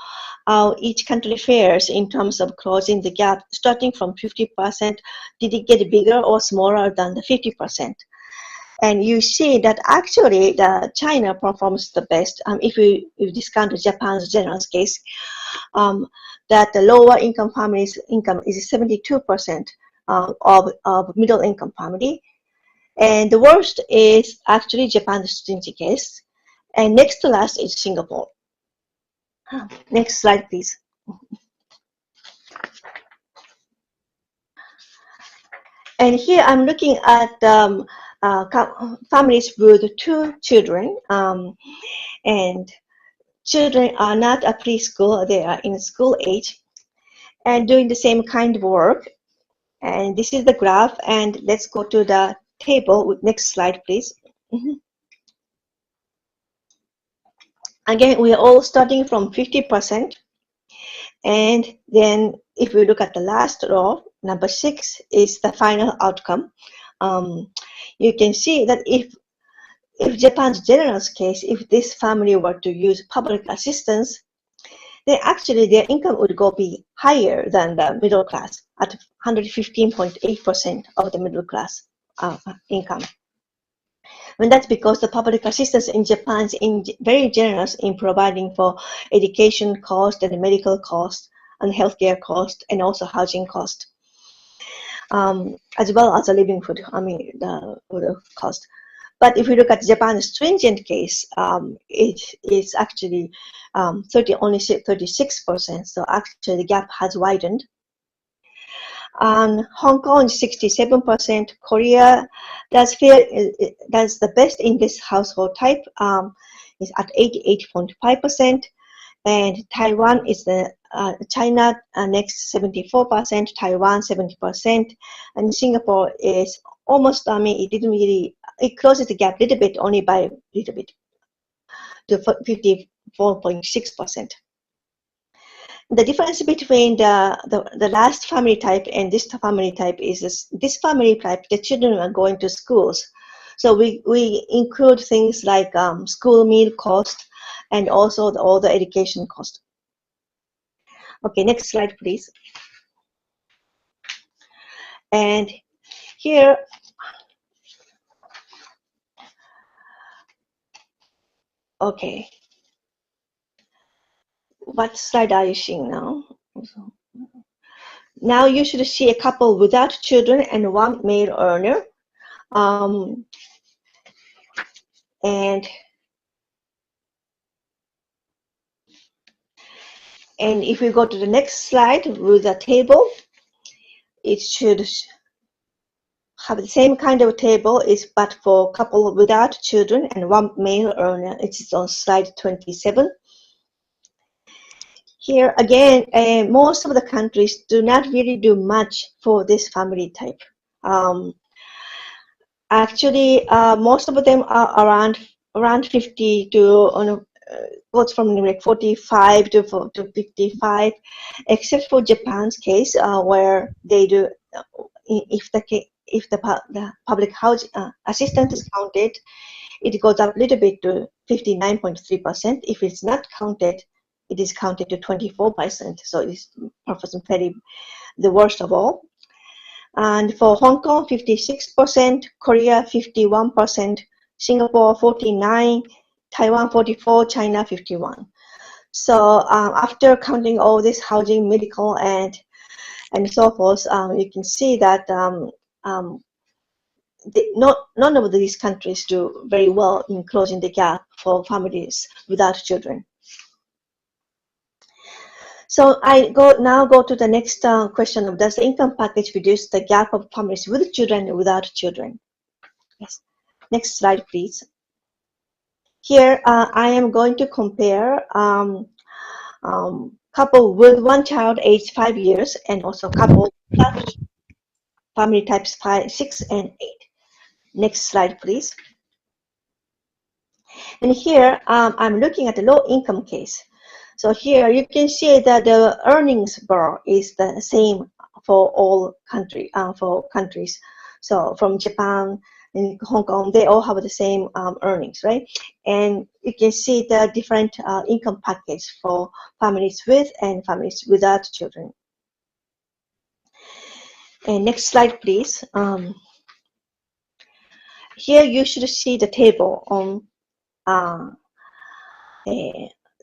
each country fares in terms of closing the gap. Starting from 50%, did it get bigger or smaller than the 50%? And you see that actually the China performs the best. If you discount Japan's generous case, that the lower income family's income is 72% of middle income family. And the worst is actually Japan's stringent case. And next to last is Singapore. Next slide, please. And here I'm looking at families with 2 children, and children are not at preschool, they are in school age and doing the same kind of work. And this is the graph, and let's go to the table. Next slide, please. Again, we are all starting from 50%. And then if we look at the last row, number 6 is the final outcome. You can see that if Japan's generous case, if this family were to use public assistance, then actually their income would be higher than the middle class at 115.8% of the middle class income. And that's because the public assistance in Japan is very generous in providing for education cost and medical cost and healthcare cost and also housing cost, as well as the living food, the cost. But if we look at Japan's stringent case, it is actually only 36%. So actually the gap has widened. Hong Kong is 67%. Korea that's the best in this household type, is at 88.5%, and Taiwan is the China next 74%, Taiwan 70%, and Singapore is almost, it closes the gap a little bit, only by a little bit, to 54.6%. The difference between the last family type and this family type is this family type, the children are going to schools. So we include things like school meal cost and also all the education cost. Okay, next slide, please. And here, okay. What slide are you seeing now? Now you should see a couple without children and one male earner. And if we go to the next slide with a table, it should have the same kind of table, but for a couple without children and one male earner. It is on slide 27. Here again, most of the countries do not really do much for this family type. Actually, most of them are around 50 to goes from like 45 to 55, except for Japan's case, where they do, if the public housing assistance is counted, it goes up a little bit to 59.3%. If it's not counted, it is counted to 24%. So it's very the worst of all. And for Hong Kong, 56%, Korea 51%, Singapore 49%, Taiwan 44%, China 51%. So after counting all this housing, medical, and so forth, you can see that none of these countries do very well in closing the gap for families without children. So I now go to the next question of, does the income package reduce the gap of families with children and without children? Yes. Next slide, please. Here I am going to compare couple with one child aged 5 years and also couple without family types 5, 6, and 8. Next slide, please. And here I'm looking at the low income case. So here you can see that the earnings bar is the same for all countries. So from Japan and Hong Kong, they all have the same earnings, right? And you can see the different income package for families with and families without children. And next slide, please. Here you should see the table on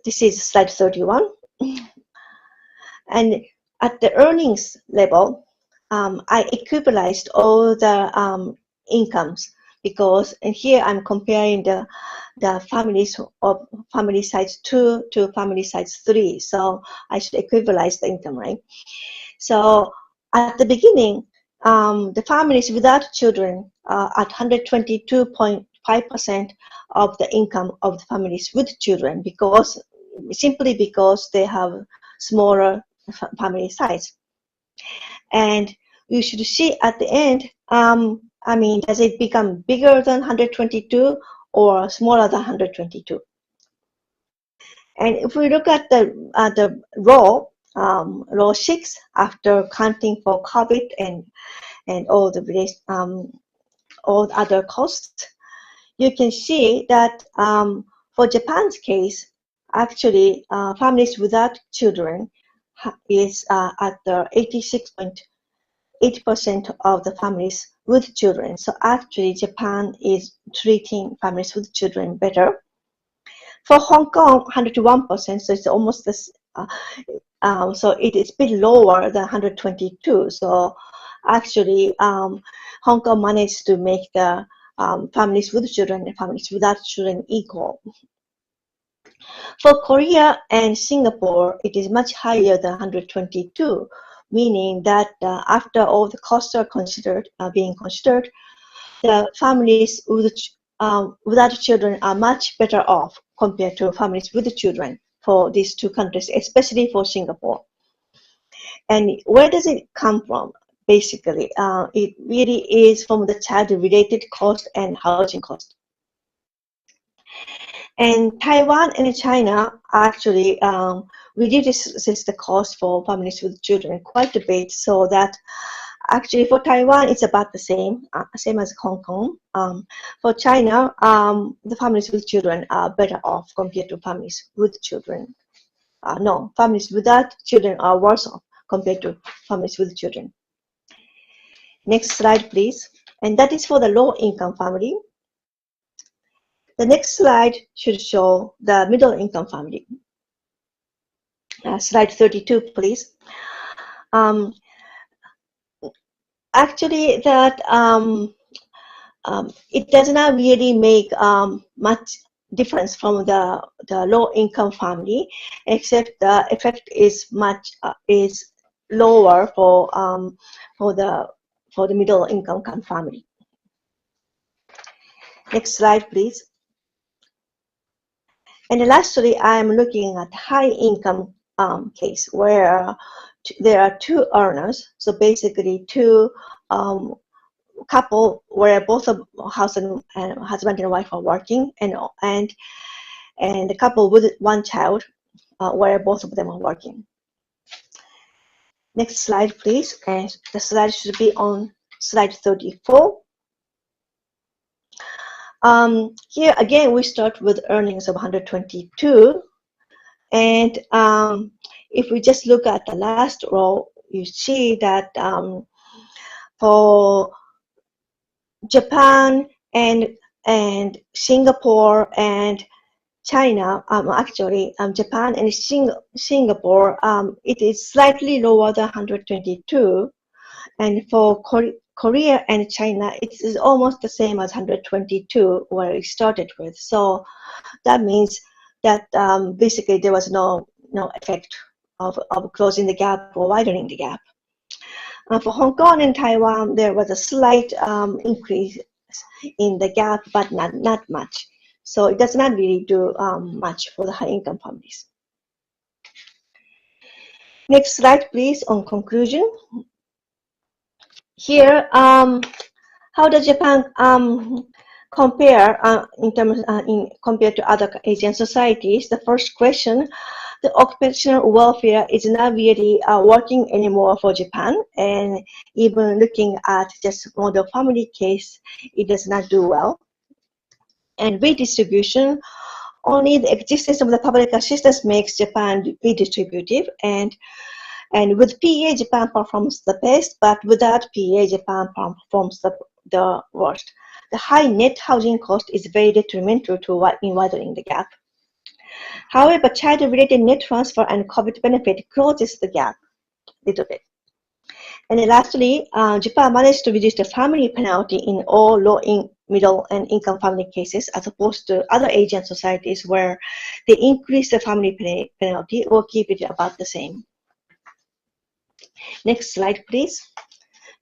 this is slide 31. And at the earnings level, I equalized all the incomes, because and here I'm comparing the families of family size 2 to family size 3. So I should equalize the income, right? So at the beginning, the families without children are at 122.5% of the income of the families with children, simply because they have smaller family size. And you should see at the end, I mean, does it become bigger than 122 or smaller than 122? And if we look at the row 6, after counting for COVID and all the all other costs, you can see that for Japan's case, actually families without children is at the 86.8% of the families with children. So actually Japan is treating families with children better. For Hong Kong, 101%, so it's almost this, so it is a bit lower than 122. So actually Hong Kong managed to make the families with children and families without children equal. For Korea and Singapore, it is much higher than 122, meaning that after all the costs are being considered, the families without children are much better off compared to families with children for these two countries, especially for Singapore. And where does it come from? Basically, it really is from the child-related cost and housing cost. And Taiwan and China actually reduces the cost for families with children quite a bit, so that actually for Taiwan it's about the same as Hong Kong. For China, the families with children are better off compared to families with children. No, families without children are worse off compared to families with children. Next slide, please. And that is for the low-income family. The next slide should show the middle-income family. Slide 32, please. Actually, that it does not really make much difference from the low-income family, except the effect is much is lower for the middle-income family. Next slide, please. And lastly, I am looking at high-income case where there are two earners. So basically, two couple where both of husband and wife are working, and the couple with one child where both of them are working. Next slide, please. And the slide should be on slide 34. Here again, we start with earnings of 122, and if we just look at the last row, you see that for Japan and Singapore and China, actually Japan and Singapore, it is slightly lower than 122, and for Korea and China, it is almost the same as 122 where it started with. So that means that basically there was no effect of closing the gap or widening the gap. For Hong Kong and Taiwan, there was a slight increase in the gap, but not much. So it does not really do much for the high-income families. Next slide, please, on conclusion. Here, how does Japan compare in terms compared to other Asian societies? The first question: the occupational welfare is not really working anymore for Japan, and even looking at just model family case, it does not do well. And redistribution, only the existence of the public assistance makes Japan redistributive, and with PA, Japan performs the best, but without PA, Japan performs the worst. The high net housing cost is very detrimental in widening the gap. However, child-related net transfer and COVID benefit closes the gap a little bit. And then lastly, Japan managed to reduce the family penalty in all low, middle, and income family cases, as opposed to other Asian societies where they increase the family penalty or keep it about the same. Next slide, please.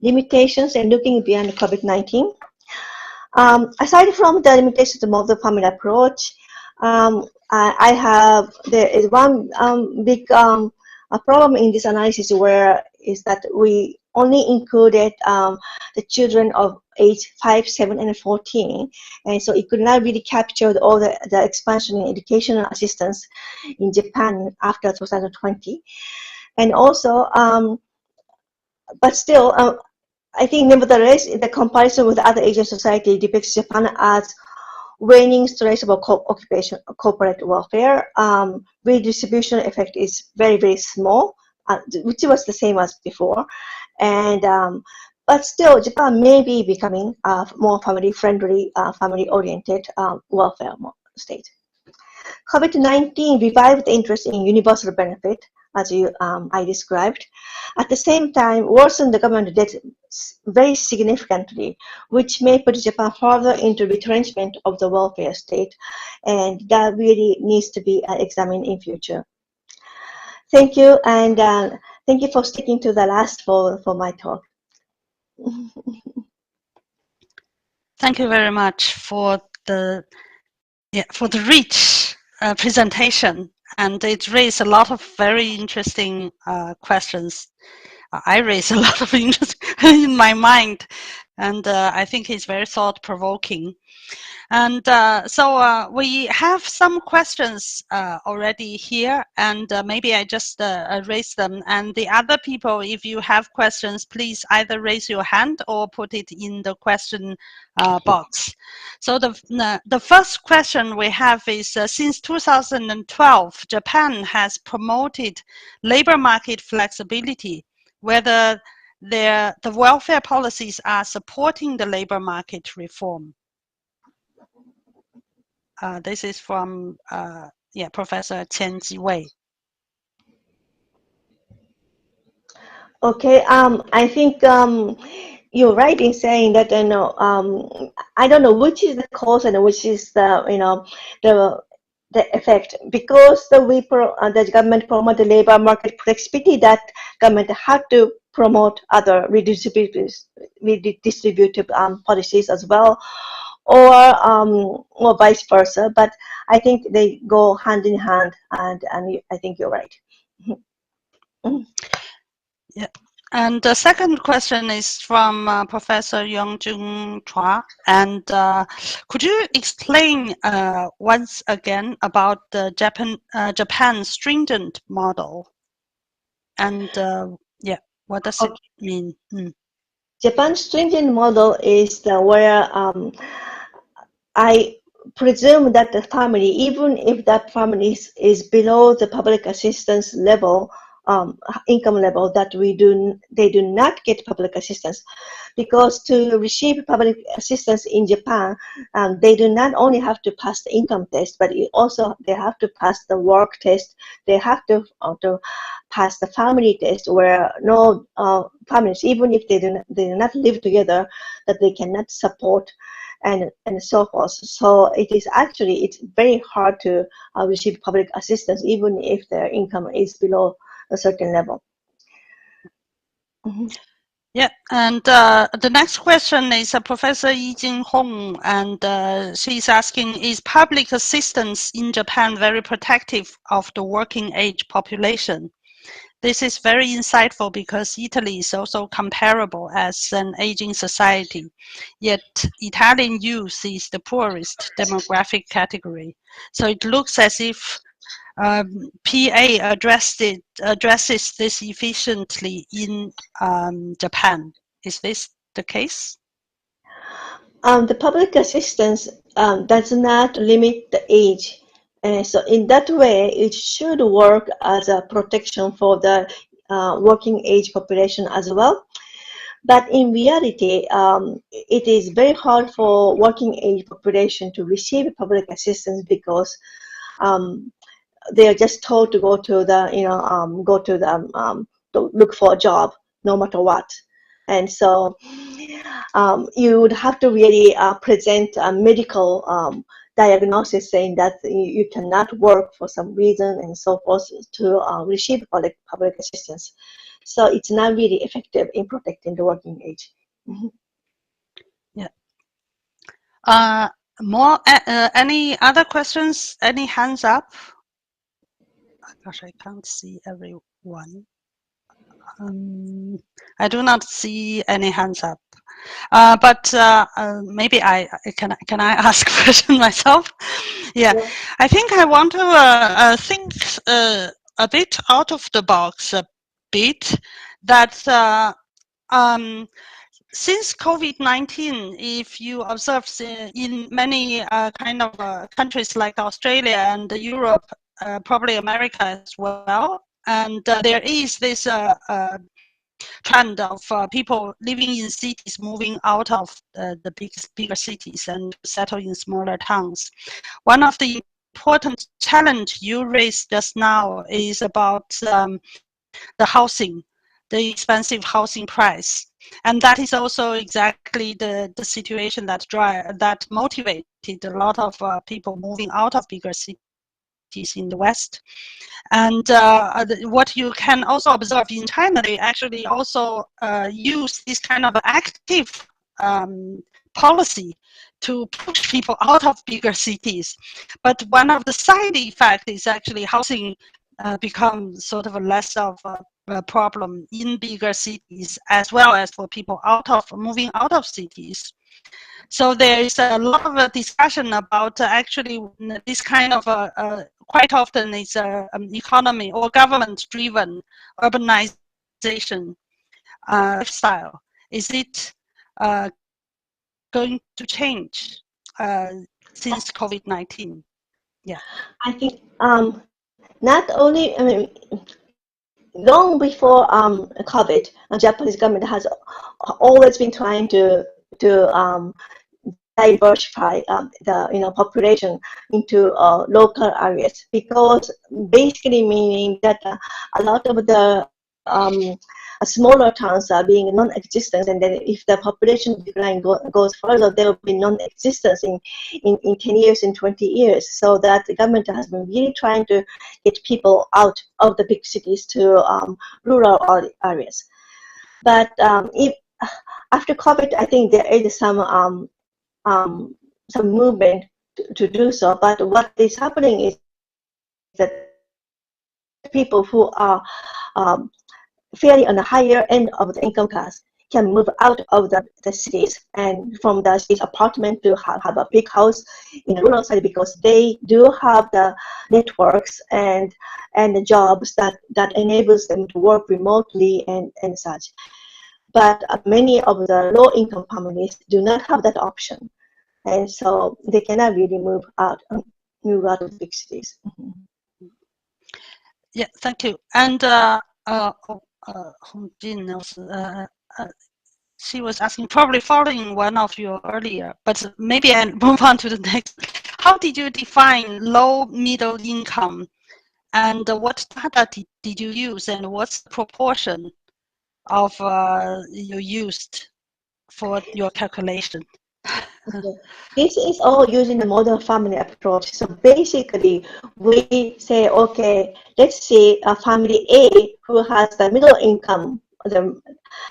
Limitations and looking beyond COVID-19. Aside from the limitations of the family approach, there is one big problem in this analysis where is that we only included the children of age 5, 7, and 14, and so it could not really capture all the expansion in educational assistance in Japan after 2020. And also, but still, I think nevertheless, the comparison with other Asian society depicts Japan as waning stress about corporate welfare. Redistribution effect is very, very small, which was the same as before. And but still, Japan may be becoming a more family-friendly, family-oriented welfare state. COVID-19 revived the interest in universal benefit, as I described. At the same time, worsened the government debt very significantly, which may put Japan further into retrenchment of the welfare state, and that really needs to be examined in future. Thank you, and thank you for sticking to the last for my talk. Thank you very much for the rich presentation, and it raised a lot of very interesting questions. I raised a lot of interest in my mind, and I think it's very thought-provoking. And so we have some questions already here, and maybe I just raise them. And the other people, if you have questions, please either raise your hand or put it in the question box. So the first question we have is, since 2012, Japan has promoted labor market flexibility, whether the welfare policies are supporting the labor market reform. This is from Professor Chen Jiwei. Okay, I think you're right in saying that, I don't know which is the cause and which is the effect, because the government promote the labor market flexibility, that government had to promote other redistributive policies as well, or vice versa. But I think they go hand in hand, and I think you're right. Yeah. And the second question is from Professor Yongjun Chua. And could you explain once again about the Japan stringent model? And what does it mean? Japan's stringent model is where I presume that the family, even if that family is below the public assistance level, income level, that they do not get public assistance, because to receive public assistance in Japan, they do not only have to pass the income test, but they have to pass the work test. They have to pass the family test, where no families, even if they do not live together, that they cannot support, and so forth. So it's very hard to receive public assistance, even if their income is below a certain level. Yeah, and the next question is Professor Yi Jin Hong, and she's asking, is public assistance in Japan very protective of the working age population? This is very insightful because Italy is also comparable as an aging society, yet Italian youth is the poorest demographic category. So it looks as if PA addresses this efficiently in Japan. Is this the case? The public assistance does not limit the age. So in that way, it should work as a protection for the working age population as well. But in reality, it is very hard for working age population to receive public assistance, because they are just told to go to to look for a job no matter what. And so you would have to really present a medical diagnosis saying that you cannot work for some reason and so forth to receive public assistance. So it's not really effective in protecting the working age. Yeah. Any other questions? Any hands up? Gosh, I can't see everyone. I do not see any hands up. But maybe can I ask a question myself? Yeah, I think I want to think a bit out of the box a bit. That since COVID-19, if you observe in many kind of countries like Australia and Europe, probably America as well, and there is this trend of people living in cities moving out of the bigger cities and settle in smaller towns. One of the important challenge you raised just now is about the housing, the expensive housing price. And that is also exactly the situation that motivated a lot of people moving out of bigger cities. cities in the West. And what you can also observe in China, they actually also use this kind of active policy to push people out of bigger cities. But one of the side effects is actually housing becomes sort of a less of a problem in bigger cities, as well as for people moving out of cities. So there is a lot of discussion about actually this kind of quite often it's economy or government-driven urbanization lifestyle. Is it going to change since COVID-19? Yeah. I think not only, I mean, long before COVID, the Japanese government has always been trying to diversify the population into local areas, because basically meaning that a lot of the smaller towns are being non-existent, and then if the population decline goes further, there will be non-existence in 10 years, in 20 years. So that the government has been really trying to get people out of the big cities to rural areas. But if after COVID, I think there is some movement to do so. But what is happening is that people who are fairly on the higher end of the income class can move out of the cities, and from the city's apartment to have a big house in the rural side, because they do have the networks and the jobs that enables them to work remotely and such. But many of the low-income families do not have that option, and so they cannot really move out of the big cities. Yeah, thank you. And Hong Jin knows, she was asking, probably following one of your earlier, but maybe I'll move on to the next. How did you define low middle income, and what data did you use, and what's the proportion of you used for your calculation? Okay. This is all using the model family approach. So basically, we say, okay, let's see a family A who has the middle income,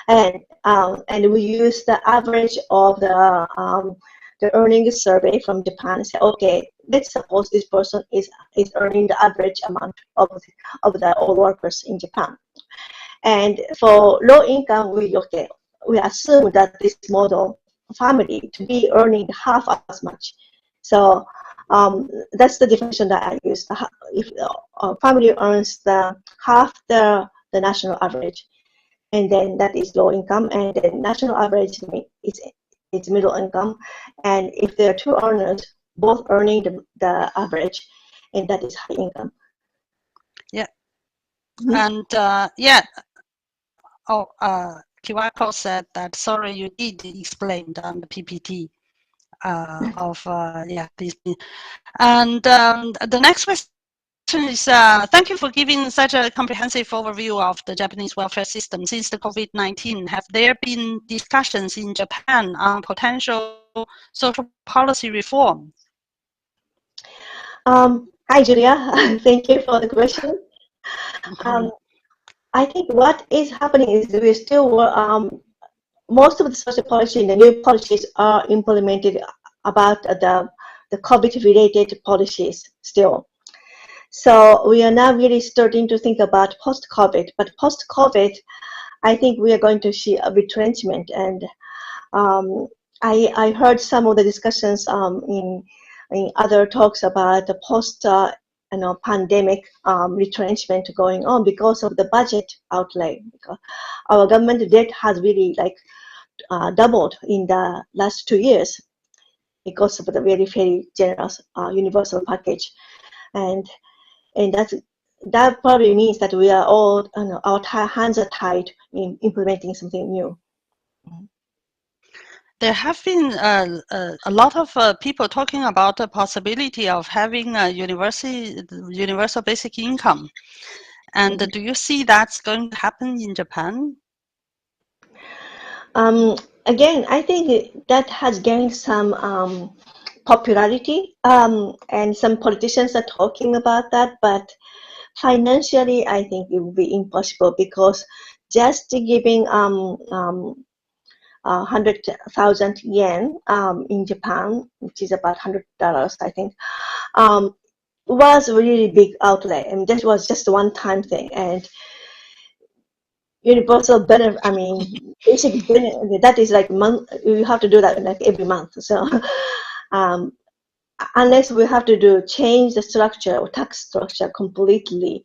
and we use the average of the earnings survey from Japan. Say, okay, let's suppose this person is earning the average amount of the all workers in Japan. And for low income, we assume that this model family to be earning half as much. So that's the definition that I use. If a family earns half the national average, and then that is low income, and then national average is middle income. And if there are two earners, both earning the average, and that is high income. Yeah. Mm-hmm. And yeah. Oh, Kiwako said that, sorry, you did explain on the PPT of, yeah, this. And the next question is, thank you for giving such a comprehensive overview of the Japanese welfare system since the COVID-19. Have there been discussions in Japan on potential social policy reform? Hi, Julia. Thank you for the question. I think what is happening is we're still, most of the social policy and the new policies are implemented about the COVID-related policies still. So we are now really starting to think about post-COVID, but post-COVID, I think we are going to see a retrenchment. And I heard some of the discussions in other talks about the pandemic retrenchment going on because of the budget outlay. Because our government debt has really doubled in the last 2 years because of the very generous universal package, and that probably means that we are all, our hands are tied in implementing something new. There have been a lot of people talking about the possibility of having a universal basic income. And do you see that's going to happen in Japan? Again, I think that has gained some popularity, and some politicians are talking about that, but financially, I think it would be impossible, because just giving 100,000 yen in Japan, which is about $100, I think, was a really big outlay, and that was just a one-time thing. And universal benefit, I mean, basic benefit, that is like you have to do that like every month. So unless we have to change the structure or tax structure completely,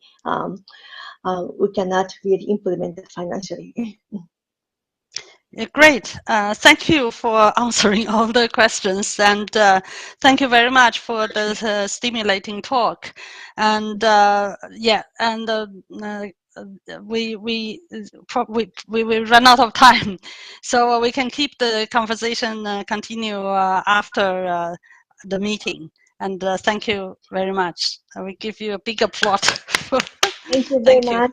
we cannot really implement it financially. Yeah, great. Thank you for answering all the questions, and thank you very much for the stimulating talk. And yeah, and we will run out of time, so we can keep the conversation continue after the meeting. And thank you very much. I will give you a big applause. Thank you very Thank you. much.